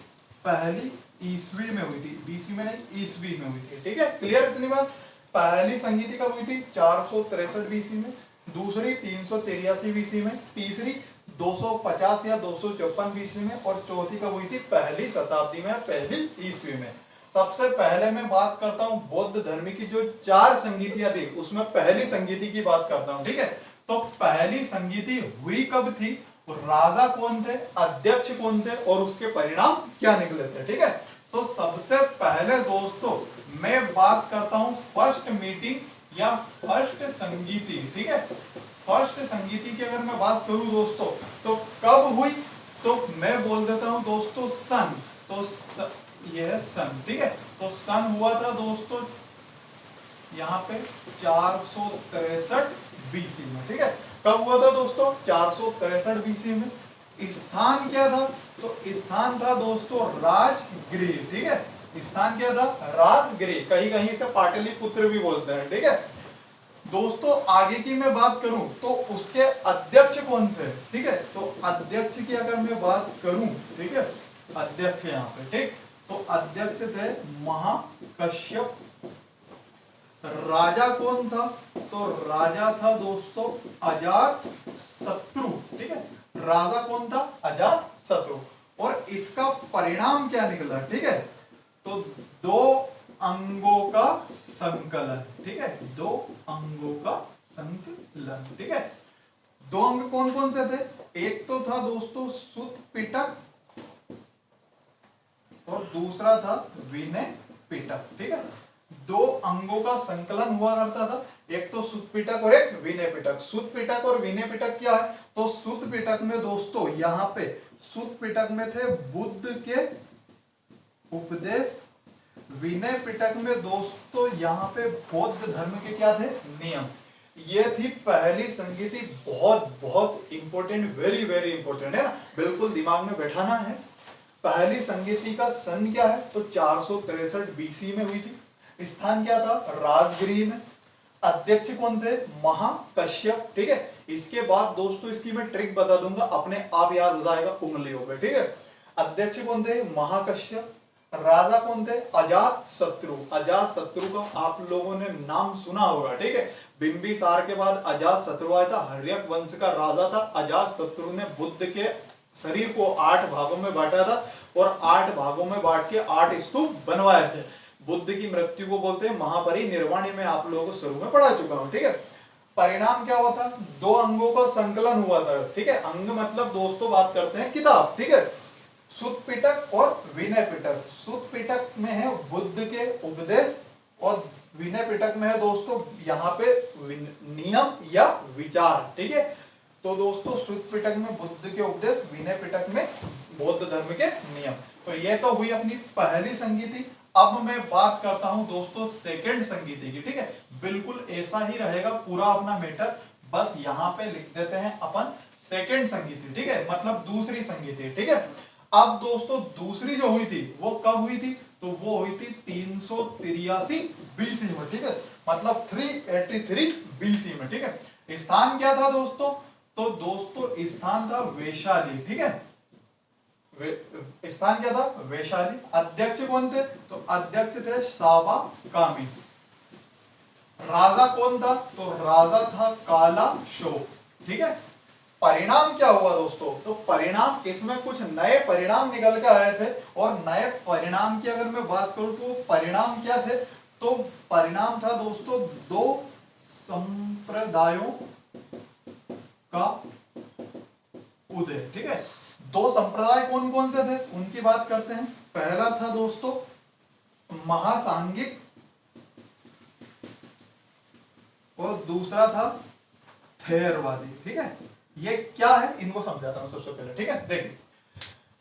पहली ईस्वी में हुई थी, बीसी में नहीं ईस्वी में हुई थी, ठीक है। क्लियर इतनी बात। पहली संगीति कब हुई थी, 463 बीसी में, दूसरी 383 बीसी में, तीसरी 250 या 254 बीसी में और चौथी कब हुई थी, पहली शताब्दी में, पहली ईस्वी में। सबसे पहले मैं बात करता हूं बौद्ध धर्म की जो 4 संगीतियां थी उसमें पहली संगीति की बात करता हूं, ठीक है। तो पहली संगीति हुई कब थी, राजा कौन थे, अध्यक्ष कौन थे और उसके परिणाम क्या निकले थे, ठीक है। तो सबसे पहले दोस्तों मैं बात करता हूं फर्स्ट मीटिंग या फर्स्ट संगीति, ठीक है। फर्स्ट संगीति की अगर मैं बात करूं दोस्तों तो कब हुई, तो मैं बोल देता हूं दोस्तों सन, तो यह सन, ठीक है। तो सन हुआ था दोस्तों यहाँ पे 463 बीसी में, ठीक है। कब हुआ था दोस्तों, 463 बीसी में। स्थान क्या था, तो स्थान था दोस्तों राजगृह, ठीक है। स्थान क्या था, राजगृह, कहीं कहीं से पाटलिपुत्र भी बोलते हैं, ठीक है। दोस्तों आगे की मैं बात करूं तो उसके अध्यक्ष कौन थे, ठीक है। तो अध्यक्ष की अगर मैं बात करूं, ठीक है, अध्यक्ष यहाँ पे, ठीक, तो अध्यक्ष थे महाकश्यप। राजा कौन था, तो राजा था दोस्तों अजात शत्रु, ठीक है। राजा कौन था, अजात शत्रु। और इसका परिणाम क्या निकला, ठीक है, तो दो अंगों का संकलन, ठीक है, दो अंगों का संकलन, ठीक है। दो अंग कौन कौन से थे, एक तो था दोस्तों सुत पिटक और दूसरा था विनय पिटक, ठीक है। दो अंगों का संकलन हुआ करता था, एक तो सुत पिटक और एक विनय पिटक। सुत पिटक और विनय पिटक क्या है, तो सुत पिटक में दोस्तों यहां पे सुत पिटक में थे बुद्ध के उपदेश, विनय पिटक में दोस्तों यहाँ पे बौद्ध धर्म के क्या थे, नियम। ये थी पहली संगीति, बहुत बहुत इंपॉर्टेंट, वेरी वेरी इंपॉर्टेंट है ना, बिल्कुल दिमाग में बैठाना है। पहली संगीति का सन क्या है, तो 463 बीसी में हुई थी। स्थान क्या था, राजगृह में। अध्यक्ष कौन थे, महाकश्यप, ठीक है। इसके बाद दोस्तों इसकी मैं ट्रिक बता दूंगा, अपने आप याद हो जाएगा उंगलियों पे, ठीक है। अध्यक्ष कौन थे, महाकश्यप। राजा कौन थे, अजात शत्रु। अजात शत्रु का आप लोगों ने नाम सुना होगा, ठीक है। बिंबिसार के बाद अजात शत्रु आया था, हर्यक वंश का राजा था। अजात शत्रु ने बुद्ध के शरीर को 8 भागों में बांटा था और 8 भागों में बांट के 8 स्तूप बनवाए थे। बुद्ध की मृत्यु को बोलते हैं महापरिनिर्वाण, में आप लोगों को शुरू में पढ़ा चुका हूं, ठीक है। परिणाम क्या हुआ था, दो अंगों का संकलन हुआ था, ठीक है। अंग मतलब दोस्तों बात करते हैं किताब, ठीक है। सुत पिटक और विनय पिटक। सुत पिटक में है बुद्ध के उपदेश और विनय पिटक में है दोस्तों यहाँ पे नियम या विचार, ठीक है। तो दोस्तों सुत पिटक में बुद्ध के उपदेश, विनय पिटक में बौद्ध धर्म के नियम। तो ये तो हुई अपनी पहली संगीति। अब मैं बात करता हूं दोस्तों सेकंड संगीति की, ठीक है। बिल्कुल ऐसा ही रहेगा पूरा अपना मैटर, बस यहाँ पे लिख देते हैं अपन सेकंड संगीति, ठीक है, मतलब दूसरी संगीति, ठीक है। अब दोस्तों दूसरी जो हुई थी वो कब हुई थी, तो वो हुई थी 383 बीसी में, ठीक है, मतलब 383 बीसी में, ठीक है। स्थान क्या था दोस्तों, तो दोस्तों स्थान था वैशाली, ठीक है। स्थान क्या था, वैशाली। अध्यक्ष कौन थे, तो अध्यक्ष थे साबा कामी। राजा कौन था, तो राजा था काला शोक, ठीक है। परिणाम क्या हुआ दोस्तों, तो परिणाम इसमें कुछ नए परिणाम निकल के आए थे। और नए परिणाम की अगर मैं बात करूं तो परिणाम क्या थे, तो परिणाम था दोस्तों दो संप्रदायों का उदय, ठीक है। दो संप्रदाय कौन कौन से थे उनकी बात करते हैं। पहला था दोस्तों महासांगिक और दूसरा था थेरवादी, ठीक है। ये क्या है इनको समझाता हूं सबसे पहले, ठीक है। देखिए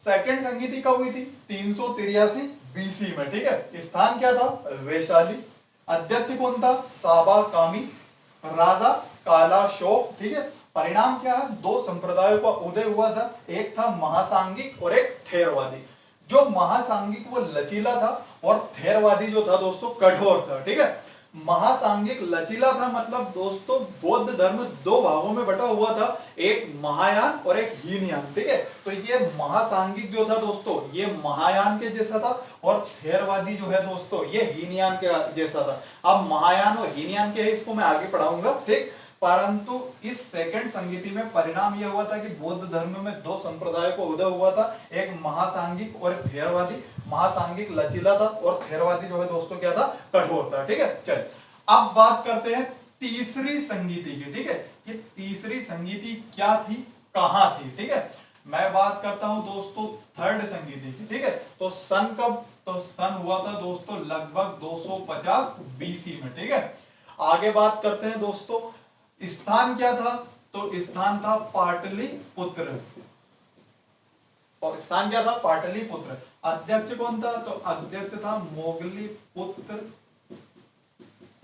सेकंड संगीति कब हुई थी, 383 बीसी में, ठीक है। स्थान क्या था, वैशाली। अध्यक्ष कौन था, साबा कामी। राजा काला शोक, ठीक है। परिणाम क्या है, दो संप्रदायों का उदय हुआ था, एक था महासांगिक और एक थेरवादी। जो महासांगिक वो लचीला था और थेरवादी जो था दोस्तों कठोर था, ठीक है। महासांगिक लचीला था मतलब दोस्तों बौद्ध धर्म दो भागों में बटा हुआ था, एक महायान और एक हीनयान, ठीक है। तो ये महासांगिक जो था दोस्तों ये महायान के जैसा था और थेरवादी जो है दोस्तों ये हीनयान के जैसा था। अब महायान और हीनयान के है इसको मैं आगे पढ़ाऊंगा, ठीक। परंतु इस सेकंड संगीति में परिणाम यह हुआ था कि बौद्ध धर्म में दो संप्रदायों को उदय हुआ था, एक महासांगिक और एक थेरवादी। महासांगिक लचीला था और थेरवादी जो है दोस्तों क्या था, कठोर था, ठीक है। चल अब बात करते हैं तीसरी संगीति की, ठीक है। ये तीसरी संगीति क्या थी, कहां थी, ठीक है। मैं बात करता हूं दोस्तों थर्ड संगीति की, ठीक है। तो सन कब, तो सन हुआ था दोस्तों लगभग 250 बीसी में, ठीक है। आगे बात करते हैं दोस्तों स्थान क्या था, तो स्थान था पाटलिपुत्र। और स्थान क्या था, पाटलिपुत्र। अध्यक्ष कौन था, तो अध्यक्ष था मोगलीपुत्र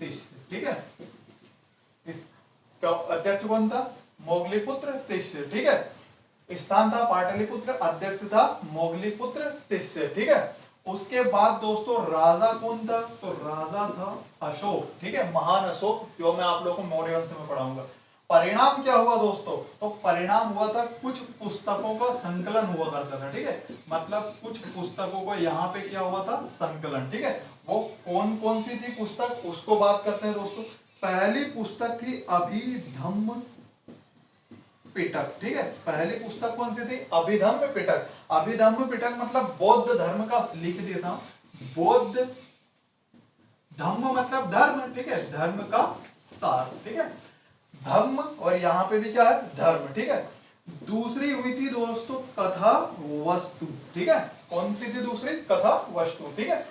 तिष्य, ठीक है। अध्यक्ष कौन था, मोगलीपुत्र तिष्य, ठीक है। स्थान था पाटलिपुत्र, अध्यक्ष था मोगलीपुत्र तिष्य, ठीक है। उसके बाद दोस्तों राजा कौन था, तो राजा था अशोक, ठीक है, महान अशोक, जो मैं आप लोगों को मौर्य वंश में पढ़ाऊंगा। परिणाम क्या हुआ दोस्तों, तो परिणाम हुआ था कुछ पुस्तकों का संकलन हुआ करता था, ठीक है, मतलब कुछ पुस्तकों को यहाँ पे क्या हुआ था, संकलन, ठीक है। वो कौन कौन सी थी पुस्तक, उसको बात करते हैं दोस्तों। पहली पुस्तक थी अभिधम्म पिटक, ठीक है, पहली पुस्तक कौन सी थी, अभिधम्म पिटक। अभिधम्म पिटक मतलब बौद्ध धर्म का, लिख देता हूं, बौद्ध धम्म मतलब धर्म, ठीक है, धर्म का सार, ठीक है, धम्म, और यहां पे भी क्या है, धर्म, ठीक है। दूसरी हुई थी दोस्तों कथा वस्तु, ठीक है, कौन सी थी दूसरी, कथा वस्तु, ठीक है।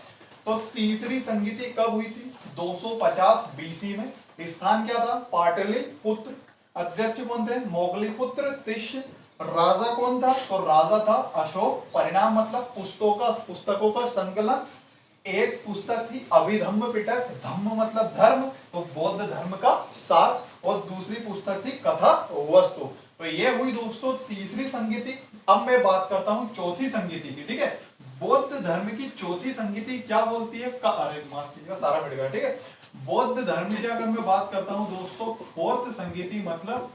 तो तीसरी संगीति कब हुई थी, 250 बीसी में। स्थान क्या था, पाटलिपुत्र। अध्यक्ष कौन थे, मोगलीपुत्र तिष्य। राजा कौन था, तो राजा था अशोक। परिणाम मतलब पुस्तकों का संकलन। एक पुस्तक थी अभिधम्म पिटक, धम्म मतलब धर्म, तो बौद्ध धर्म का सार, और दूसरी पुस्तक थी कथा वस्तु। तो ये हुई दोस्तों तीसरी संगीति। अब मैं बात करता हूं चौथी संगीति की, ठीक है। बौद्ध धर्म की चौथी संगीति क्या बोलती है, अरे माफ कीजिएगा, सारा मिट गया, ठीक है। बौद्ध धर्म की अगर मैं बात करता हूं दोस्तों, फोर्थ संगीति मतलब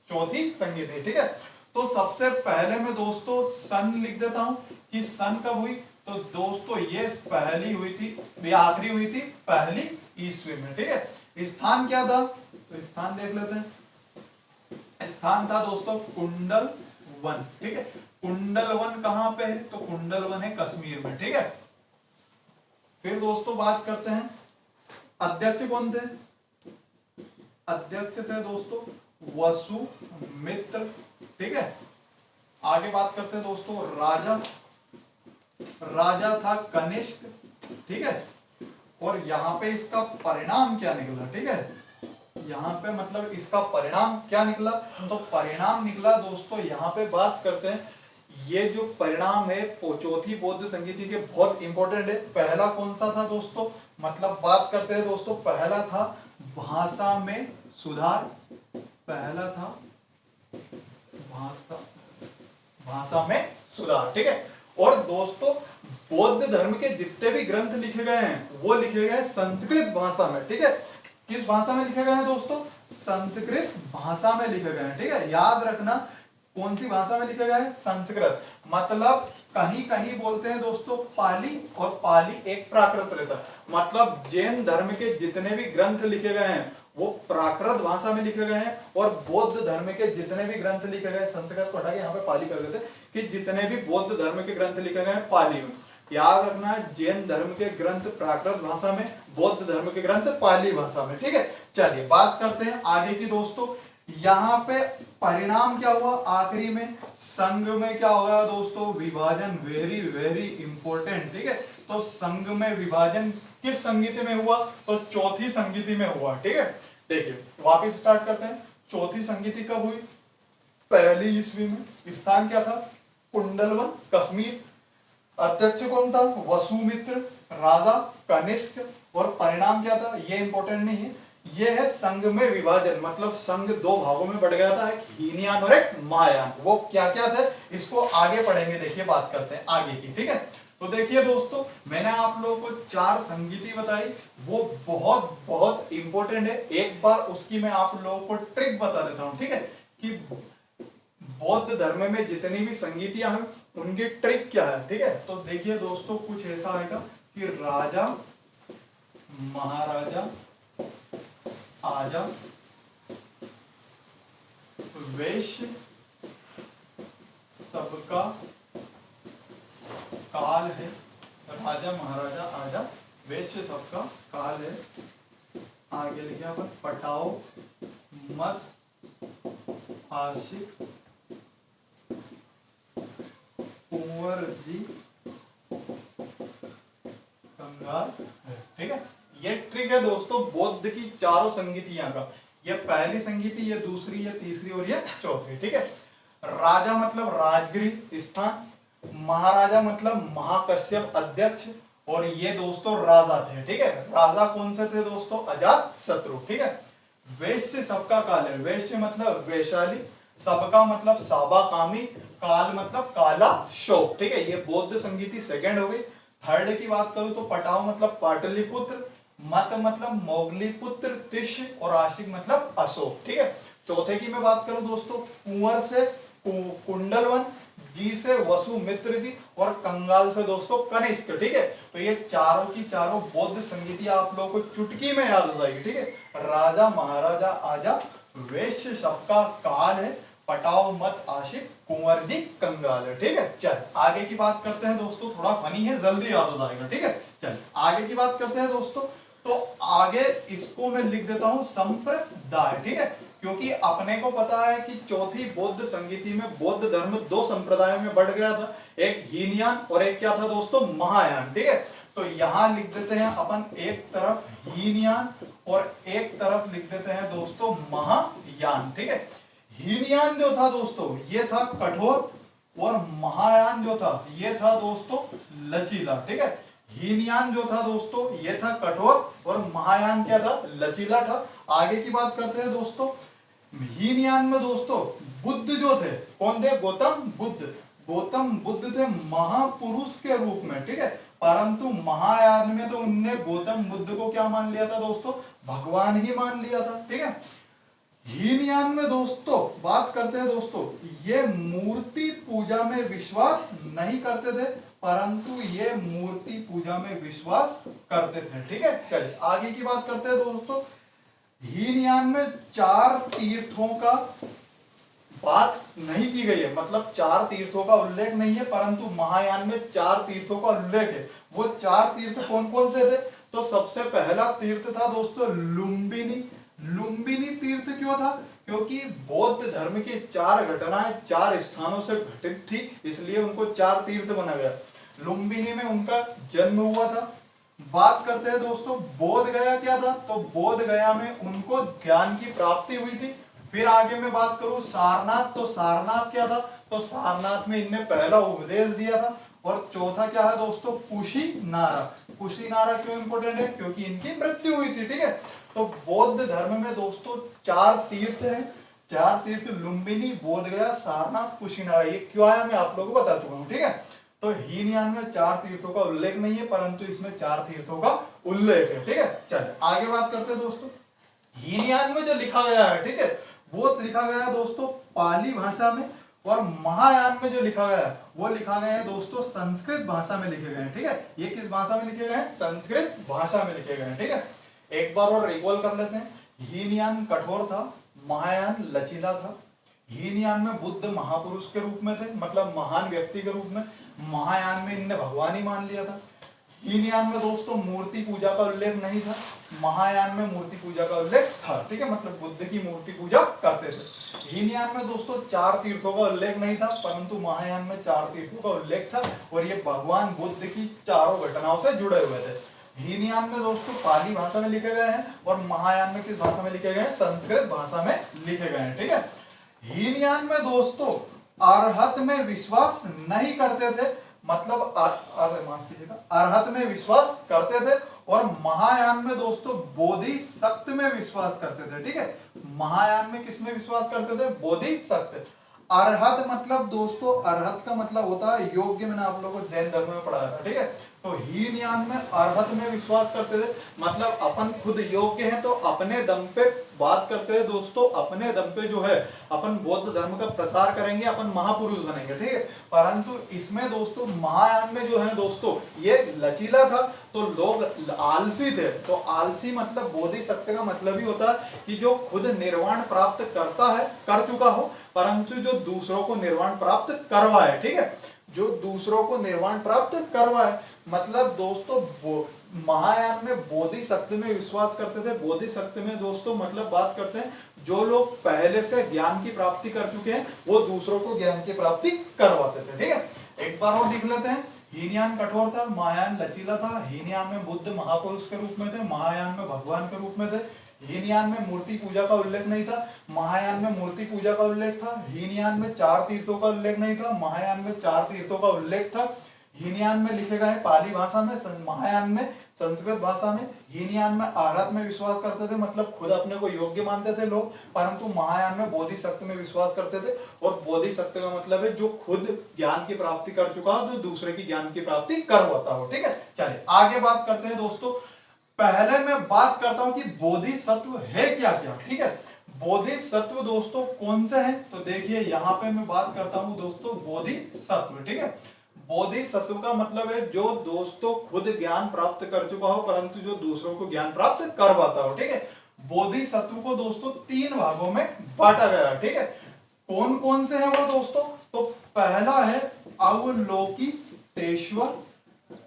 चौथी संगीति, ठीक है। तो सबसे पहले मैं दोस्तों सन लिख देता हूं कि सन कब हुई, तो दोस्तों ये पहली हुई थी, ये आखिरी हुई थी पहली ईस्वी में, ठीक है। स्थान क्या था, तो स्थान देख लेते हैं। स्थान था दोस्तों कुंडल वन, ठीक है। कुंडल वन कहां पे है, तो कुंडल वन है कश्मीर में, ठीक है। फिर दोस्तों बात करते हैं अध्यक्ष कौन थे, अध्यक्ष थे दोस्तों वसुमित्र, ठीक है। आगे बात करते हैं दोस्तों राजा था कनिष्क, ठीक है। और यहां पे इसका परिणाम क्या निकला, ठीक है, यहाँ पे मतलब इसका परिणाम क्या निकला, तो परिणाम निकला दोस्तों, यहाँ पे बात करते हैं, ये जो परिणाम है चौथी बौद्ध संगीति के बहुत इंपॉर्टेंट है। पहला कौन सा था दोस्तों, मतलब बात करते हैं दोस्तों, पहला था भाषा में सुधार, पहला था भाषा में सुधार, ठीक है। और दोस्तों बौद्ध धर्म के जितने भी ग्रंथ लिखे गए हैं वो लिखे गए संस्कृत भाषा में, ठीक है। किस भाषा में लिखे गए हैं दोस्तों, संस्कृत भाषा में लिखे गए हैं, ठीक है। याद रखना कौन सी भाषा में लिखे गए हैं, संस्कृत। मतलब कहीं कहीं बोलते हैं दोस्तों पाली, और पाली एक प्राकृत रहता है, मतलब जैन धर्म के जितने भी ग्रंथ लिखे गए हैं वो प्राकृत भाषा में लिखे गए हैं, और बौद्ध धर्म के जितने भी ग्रंथ लिखे गए, संस्कृत को हटा के यहाँ पे पाली कर देते कि जितने भी बौद्ध धर्म के ग्रंथ लिखे गए हैं पाली में। याद रखना जैन धर्म के ग्रंथ प्राकृत भाषा में, बौद्ध धर्म के ग्रंथ पाली भाषा में, ठीक है। चलिए बात करते हैं आगे की दोस्तों। यहाँ पे परिणाम क्या हुआ, आखिरी में संघ में क्या होगा दोस्तों, विभाजन, वेरी वेरी इंपॉर्टेंट, ठीक है। तो संघ में विभाजन किस संगीति में हुआ, तो चौथी संगीति में हुआ, ठीक है। देखिए वापिस स्टार्ट करते हैं। चौथी संगीति कब हुई, पहली ईस्वी में। स्थान क्या था, कुंडलवन कश्मीर। अध्यक्ष कौन था, वसुमित्र। राजा कनिष्क। और परिणाम क्या था, ये इंपॉर्टेंट नहीं है, ये है संघ में विभाजन, मतलब संघ दो भागों में बढ़ गया था, एक हीनयान और एक महायान। वो क्या क्या थे इसको आगे पढ़ेंगे, देखिए बात करते हैं आगे की, ठीक है। तो देखिए दोस्तों मैंने आप लोगों को 4 संगीति बताई, वो बहुत बहुत इंपॉर्टेंट है। एक बार उसकी मैं आप लोगों को ट्रिक बता देता हूं, ठीक है, कि बौद्ध धर्म में जितनी भी संगीतियां हैं उनकी ट्रिक क्या है, ठीक है। तो देखिए दोस्तों कुछ ऐसा आएगा कि राजा महाराजा आजा, वैश्य सबका काल है। राजा महाराजा आजा, वैश्य सबका काल है। आगे लिखा पर पटाओ मत आशिक कुंवर जी कंगाल है, ठीक है। ये ट्रिक है दोस्तों बौद्ध की चारों संगीतियां का। ये पहली संगीति, ये दूसरी, ये तीसरी और ये चौथी, ठीक है। राजा मतलब राजगृह स्थान, महाराजा मतलब महाकश्यप अध्यक्ष, और ये दोस्तों राजा थे, ठीक है। राजा कौन से थे दोस्तों, अजात शत्रु, ठीक है। वैश्य सबका काल है, वैश्य मतलब वैशाली, सबका मतलब साबा कामी, काल मतलब काला शोक, ठीक है। ये बौद्ध संगीति सेकंड हो गई। थर्ड की बात करूं तो पटाव मतलब पाटलिपुत्र, मत मतलब मोगलीपुत्र, तिश और आशिक मतलब अशोक। ठीक है। चौथे की मैं बात करूं दोस्तों, कुंवर से कुंडलवन, जी से वसुमित्र जी और कंगाल से दोस्तों कनिष्क। ठीक है। तो ये चारों की चारों बौद्ध संगीति आप लोगों को चुटकी में याद हो जाएगी। ठीक है। राजा महाराजा आजा, वैश्य सबका काल है, पटाओ मत आशिक, कुंवर जी कंगाल है। ठीक है। चल आगे की बात करते हैं दोस्तों, थोड़ा फनी है, जल्दी याद हो जाएगा। ठीक है। चल आगे की बात करते हैं दोस्तों। तो आगे इसको मैं लिख देता हूं संप्रदाय। ठीक है। क्योंकि अपने को पता है कि चौथी बौद्ध संगीति में बौद्ध धर्म दो संप्रदायों में बढ़ गया था, एक हीनयान और एक क्या था दोस्तों, महायान। ठीक है। तो यहां लिख देते हैं अपन एक तरफ हीनयान और एक तरफ लिख देते हैं दोस्तों महायान। ठीक है। हीनयान जो था दोस्तों ये था कठोर और महायान जो था ये था दोस्तों लचीला। ठीक है। हीनयान जो था दोस्तों ये था कठोर और महायान क्या था, लचीला था। आगे की बात करते हैं दोस्तों। हीनयान में दोस्तों बुद्ध जो थे, कौन थे, गौतम बुद्ध। गौतम बुद्ध थे महापुरुष के रूप में। ठीक है। परंतु महायान में तो उनने गौतम बुद्ध को क्या मान लिया था दोस्तों, भगवान ही मान लिया था। ठीक है। हीनयान में दोस्तों बात करते हैं दोस्तों, ये मूर्ति पूजा में विश्वास नहीं करते थे, परंतु ये मूर्ति पूजा में विश्वास करते थे। ठीक है। चलिए आगे की बात करते हैं दोस्तों। हीनयान में 4 तीर्थों का बात नहीं की गई है, मतलब 4 तीर्थों का उल्लेख नहीं है, परंतु महायान में 4 तीर्थों का उल्लेख है। वो 4 तीर्थ कौन कौन से थे, तो सबसे पहला तीर्थ था दोस्तों लुम्बिनी। लुम्बिनी तीर्थ क्यों था, क्योंकि बौद्ध धर्म की 4 घटनाएं 4 स्थानों से घटित थी, इसलिए उनको 4 तीर्थ बना गया। लुम्बिनी में उनका जन्म हुआ था। बात करते हैं दोस्तों बोध गया क्या था, तो बोध गया में उनको ज्ञान की प्राप्ति हुई थी। फिर आगे मैं बात करूं सारनाथ, तो सारनाथ क्या था, तो सारनाथ में इनने पहला उपदेश दिया था। और चौथा क्या है दोस्तों, कुशीनारा। कुशीनारा क्यों इंपोर्टेंट है, क्योंकि इनकी मृत्यु हुई थी। ठीक है। तो बौद्ध धर्म में दोस्तों 4 तीर्थ हैं, 4 तीर्थ लुम्बिनी, बोध गया, सारनाथ, कुशीनारा। ये क्यों आया मैं आप लोगों को बता चुका हूं। ठीक है। तो हीनयान में 4 तीर्थों का उल्लेख नहीं है, परंतु इसमें 4 तीर्थों का उल्लेख है। ठीक है। चलिए आगे बात करते हैं दोस्तों। हीनयान में जो लिखा गया है, ठीक है, वो लिखा गया है दोस्तों पाली भाषा में, और महायान में जो लिखा गया है वो लिखा गया है दोस्तों संस्कृत भाषा में लिखे गए हैं। ठीक है। ये किस भाषा में लिखे गए हैं, संस्कृत भाषा में लिखे गए हैं। ठीक है। एक बार और रिकॉल कर लेते हैं। हीनयान कठोर था, महायान लचीला था। हीनयान में बुद्ध महापुरुष के रूप में थे, मतलब महान व्यक्ति के रूप में। महायान में इनने भगवान ही मान लिया था। हीनयान में दोस्तों मूर्ति पूजा का उल्लेख नहीं था, महायान में मूर्ति पूजा का उल्लेख था। ठीक है। मतलब बुद्ध की मूर्ति पूजा करते थे। हीनयान में दोस्तों 4 तीर्थों का उल्लेख नहीं था, परंतु महायान में 4 तीर्थों का उल्लेख था, और ये भगवान बुद्ध की चारों घटनाओं से जुड़े हुए थे। हीनयान में दोस्तों पाली भाषा में लिखे गए हैं, और महायान में किस भाषा में लिखे गए हैं, संस्कृत भाषा में लिखे गए हैं। ठीक है। हीनयान में दोस्तों अरहत में विश्वास नहीं करते थे, मतलब माफ कीजिएगा, अरहत में विश्वास करते थे, और महायान में दोस्तों बोधिसत्व में विश्वास करते थे। ठीक है। महायान में किसमें विश्वास करते थे, बोधिसत्व। अरहत मतलब दोस्तों, अरहत का मतलब होता है योग्य, मैंने आप लोगों को जैन धर्म में पढ़ाया था। ठीक है। तो हीनयान में अरहत में विश्वास करते थे, मतलब अपन खुद योग्य हैं तो अपने दम पे बात करते हैं दोस्तों, अपने दम पे जो है अपन बौद्ध धर्म का प्रसार करेंगे, अपन महापुरुष बनेंगे। ठीक है। परंतु इसमें दोस्तों महायान में जो है दोस्तों ये लचीला था, तो लोग आलसी थे। तो आलसी मतलब बोधिसत्व का मतलब ही होता है कि जो खुद निर्वाण प्राप्त करता है, कर चुका हो, परंतु जो दूसरों को निर्वाण प्राप्त करवाए। ठीक है। जो दूसरों को निर्वाण प्राप्त करवाए, मतलब दोस्तों महायान में बोधिसत्व में विश्वास करते थे। बोधिसत्व में दोस्तों मतलब बात करते हैं जो लोग पहले से ज्ञान की प्राप्ति कर चुके हैं, वो दूसरों को ज्ञान की प्राप्ति करवाते थे। ठीक है। एक बार और लिख लेते हैं। हीनयान कठोर था, महायान लचीला था। हीनयान में बुद्ध महापुरुष के रूप में थे, महायान में भगवान के रूप में थे। हीनयान में मूर्ति पूजा का उल्लेख नहीं था, महायान में मूर्ति पूजा का उल्लेख था। हीनयान में 4 तीर्थों का उल्लेख नहीं था, महायान में 4 तीर्थों का उल्लेख था। हीनयान में लिखे गए पाली भाषा में, महायान में संस्कृत भाषा में हीनयान में आराध में विश्वास करते थे, मतलब खुद अपने को योग्य मानते थे लोग, परंतु महायान में बोधिसत्व में विश्वास करते थे। और बोधिसत्व का मतलब है जो खुद ज्ञान की प्राप्ति कर चुका हो, जो दूसरे की ज्ञान की प्राप्ति करवाता हो। ठीक है, चलिए आगे बात करते हैं दोस्तों। पहले मैं बात करता हूं कि बोधिसत्व है क्या क्या। ठीक है, बोधिसत्व दोस्तों कौन से हैं, तो देखिए यहां पे मैं बात करता हूं दोस्तों बोधिसत्व। ठीक है, बोधिसत्व का मतलब है जो दोस्तों खुद ज्ञान प्राप्त कर चुका हो, परंतु जो दूसरों को ज्ञान प्राप्त करवाता हो। ठीक है, बोधिसत्व को दोस्तों 3 भागों में बांटा गया है। ठीक है, कौन कौन से हैं वो दोस्तों, तो पहला है अवलोकितेश्वर,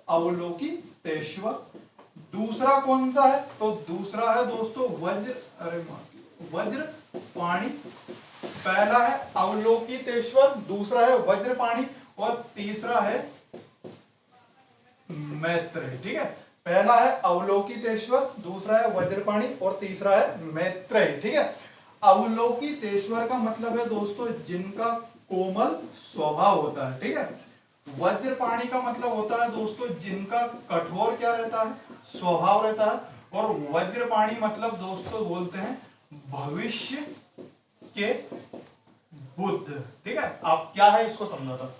अवलोकितेश्वर। दूसरा कौन सा है, तो दूसरा है दोस्तों वज्रपाणी। पहला है अवलोकितेश्वर, दूसरा है वज्रपाणी और तीसरा है मैत्रेय। ठीक है, पहला है अवलोकितेश्वर, दूसरा है वज्रपाणी और तीसरा है मैत्रेय। ठीक है, अवलोकितेश्वर का मतलब है दोस्तों जिनका कोमल स्वभाव होता है। ठीक है, वज्रपाणी का मतलब होता है दोस्तों जिनका कठोर क्या रहता है, स्वभाव रहता है। और वज्रपाणी मतलब दोस्तों बोलते हैं भविष्य के बुद्ध। ठीक है, आप क्या है इसको समझाता।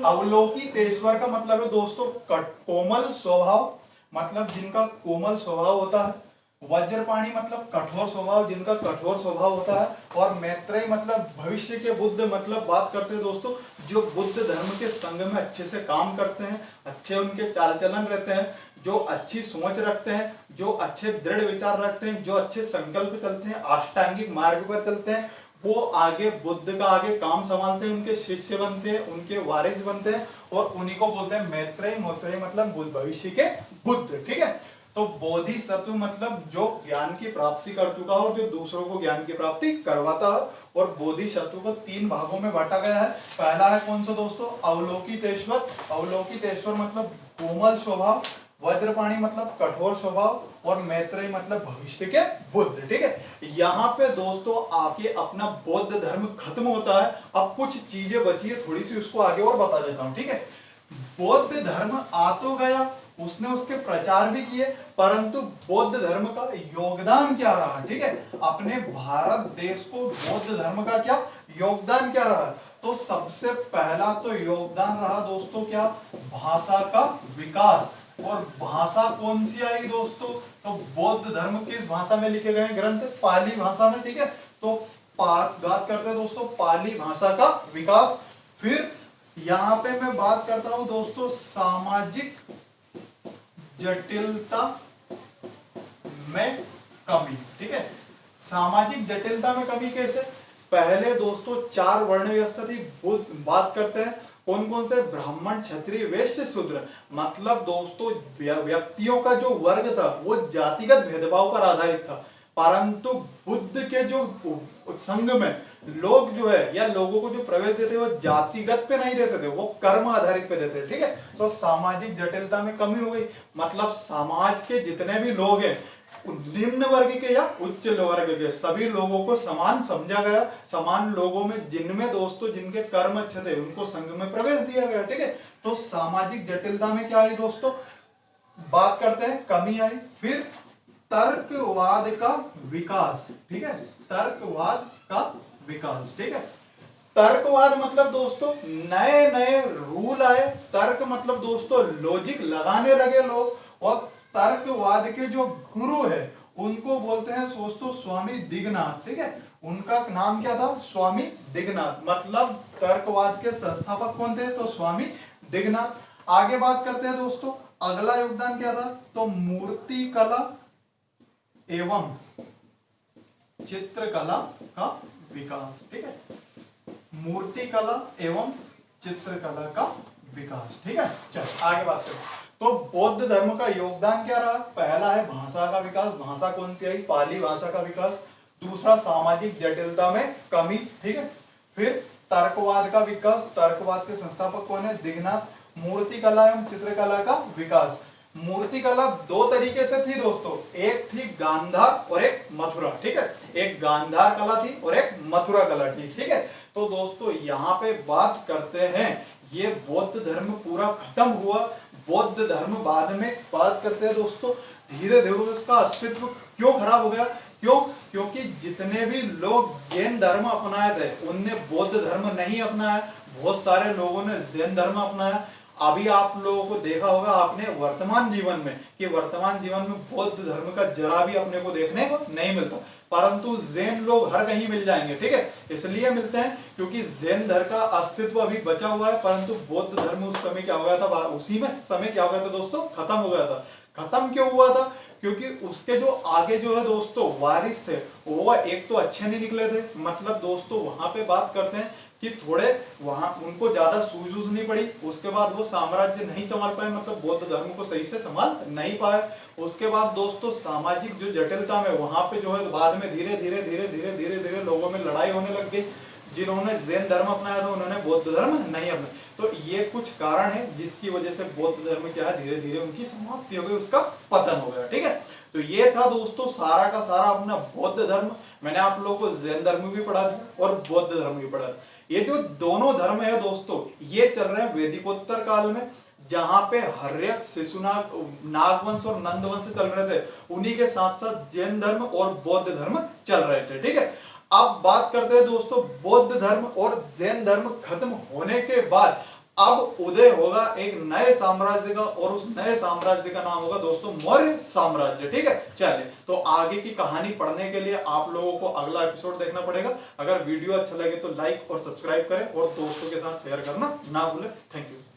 अवलोकितेश्वर का मतलब है दोस्तों कोमल स्वभाव, मतलब जिनका कोमल स्वभाव होता है। वज्रपाणी मतलब कठोर स्वभाव, जिनका कठोर स्वभाव होता है। और मैत्रेय मतलब भविष्य के बुद्ध, मतलब बात करते हैं दोस्तों जो बुद्ध धर्म के संग में अच्छे से काम करते हैं, अच्छे उनके चाल चलन रहते हैं, जो अच्छी सोच रखते हैं, जो अच्छे दृढ़ विचार रखते हैं, जो अच्छे संकल्प चलते हैं, अष्टांगिक मार्ग पर चलते हैं, वो आगे बुद्ध का आगे काम संभालते हैं, उनके शिष्य बनते हैं, उनके वारिस बनते हैं और उन्हीं को बोलते हैं मैत्रेय। मैत्रेय मतलब भविष्य के बुद्ध। ठीक है, तो बोधिसत्व मतलब जो ज्ञान की प्राप्ति कर चुका हो, जो दूसरों को ज्ञान की प्राप्ति करवाता हो। और बोधिसत्व को 3 भागों में बांटा गया है। पहला है कौन सा दोस्तों, अवलोकितेश्वर। अवलोकितेश्वर मतलब कोमल स्वभाव, वज्रपाणी मतलब कठोर स्वभाव और मैत्रेय मतलब भविष्य के बुद्ध। ठीक है, यहाँ पे दोस्तों आके अपना बौद्ध धर्म खत्म होता है। अब कुछ चीजें बची है, थोड़ी सी उसको आगे और बता देता हूँ। ठीक है, बौद्ध धर्म आ तो गया, उसने उसके प्रचार भी किए, परंतु बौद्ध धर्म का योगदान क्या रहा। ठीक है, अपने भारत देश को बौद्ध धर्म का क्या योगदान क्या रहा, तो सबसे पहला तो योगदान रहा दोस्तों क्या, भाषा का विकास। और भाषा कौन सी आई दोस्तों, तो बौद्ध धर्म किस भाषा में लिखे गए ग्रंथ, पाली भाषा में। ठीक है, तो बात करते हैं दोस्तों पाली भाषा का विकास। फिर यहां पे मैं बात करता हूं दोस्तों सामाजिक जटिलता में कमी। ठीक है, सामाजिक जटिलता में कमी कैसे, पहले दोस्तों 4 वर्ण व्यवस्था थी। बात करते हैं कौन कौन से, ब्राह्मण क्षत्रिय वैश्य शूद्र। मतलब दोस्तों व्यक्तियों का जो वर्ग था वो जातिगत भेदभाव पर आधारित था, परंतु बुद्ध के जो संघ में लोग जो है या लोगों को जो प्रवेश देते वो जातिगत पे नहीं रहते थे, वो कर्म आधारित पे देते थे। ठीक है, तो सामाजिक जटिलता में कमी हो गई, मतलब समाज के जितने भी लोग हैं निम्न वर्ग के या उच्च वर्ग के सभी लोगों को समान समझा गया। समान लोगों में जिनमें दोस्तों जिनके कर्म अच्छे थे उनको संघ में प्रवेश दिया गया। ठीक है, तो सामाजिक जटिलता में क्या आई दोस्तों, बात करते हैं कमी आई। फिर तर्कवाद का विकास। ठीक है, तर्कवाद का विकास। ठीक है, तर्कवाद मतलब दोस्तों नए नए रूल आए। तर्क मतलब दोस्तों लॉजिक लगाने लगे लोग, और तर्कवाद के जो गुरु है उनको बोलते हैं दोस्तों स्वामी दिगनाथ। ठीक है, उनका नाम क्या था, स्वामी दिगनाथ। मतलब तर्कवाद के संस्थापक कौन थे, तो स्वामी दिगनाथ। आगे बात करते हैं दोस्तों अगला योगदान क्या था, तो मूर्ति कला एवं चित्रकला का विकास। ठीक है, मूर्ति कला एवं चित्रकला का विकास। ठीक है, चलो आगे बात करें। तो बौद्ध धर्म का योगदान क्या रहा, पहला है भाषा का विकास। भाषा कौन सी आई, पाली भाषा का विकास। दूसरा सामाजिक जटिलता में कमी। ठीक है, फिर तर्कवाद का विकास। तर्कवाद के संस्थापक कौन है, दिगनाथ। मूर्ति कला एवं चित्रकला का विकास। मूर्ति कला 2 तरीके से थी दोस्तों, एक थी गांधार और एक मथुरा। ठीक है, एक गांधार कला थी और एक मथुरा कला थी। ठीक है, तो दोस्तों यहाँ पे बात करते हैं ये बौद्ध धर्म पूरा खत्म हुआ, बौद्ध धर्म बाद में बात करते हैं दोस्तों, धीरे धीरे उसका अस्तित्व क्यों खराब हो गया, क्यों? क्योंकि जितने भी लोग जैन धर्म अपनाए थे उनने बौद्ध धर्म नहीं अपनाया, बहुत सारे लोगों ने जैन धर्म अपनाया। अभी आप लोगों को देखा होगा आपने वर्तमान जीवन में कि वर्तमान जीवन में बौद्ध धर्म का जरा भी अपने को देखने को नहीं मिलता, परंतु जैन लोग हर कहीं मिल जाएंगे, ठीक है। इसलिए मिलते हैं क्योंकि जैन धर्म का अस्तित्व अभी बचा हुआ है, परंतु बौद्ध धर्म उस समय क्या हो गया था, उसी में समय क्या हो गया था दोस्तों, खत्म हो गया था। खत्म क्यों हुआ था? क्योंकि उसके जो आगे जो है दोस्तों वारिस थे वो एक तो अच्छे नहीं निकले थे, मतलब दोस्तों वहां पे बात करते हैं कि थोड़े वहां उनको ज्यादा सूझबूझ नहीं पड़ी, उसके बाद वो साम्राज्य नहीं संभाल पाए, मतलब बौद्ध धर्म को सही से संभाल नहीं पाए। उसके बाद दोस्तों सामाजिक जो जटिलता में वहां पे जो है बाद में धीरे धीरे धीरे धीरे धीरे धीरे लोगों में लड़ाई होने लग गई, जिन्होंने जैन धर्म अपनाया था उन्होंने बौद्ध धर्म नहीं अपनाया। तो ये कुछ कारण है जिसकी वजह से बौद्ध धर्म क्या है, धीरे धीरे उनकी समाप्ति हो गई, उसका पतन हो गया, ठीक है। तो ये था दोस्तों सारा का सारा अपना बौद्ध धर्म। मैंने आप लोगों को जैन धर्म भी पढ़ा दिया और बौद्ध धर्म भी पढ़ा दिया। ये जो दोनों धर्म है दोस्तों ये चल रहे हैं वैदिकोत्तर काल में, जहां पे हर्यक, शिशुनाग, नागवंश और नंदवंश चल रहे थे, उन्हीं के साथ साथ जैन धर्म और बौद्ध धर्म चल रहे थे, ठीक है। अब बात करते हैं दोस्तों बौद्ध धर्म और जैन धर्म खत्म होने के बाद अब उदय होगा एक नए साम्राज्य का, और उस नए साम्राज्य का नाम होगा दोस्तों मौर्य साम्राज्य, ठीक है। चलिए तो आगे की कहानी पढ़ने के लिए आप लोगों को अगला एपिसोड देखना पड़ेगा। अगर वीडियो अच्छा लगे तो लाइक और सब्सक्राइब करें और दोस्तों के साथ शेयर करना ना भूलें। Thank you.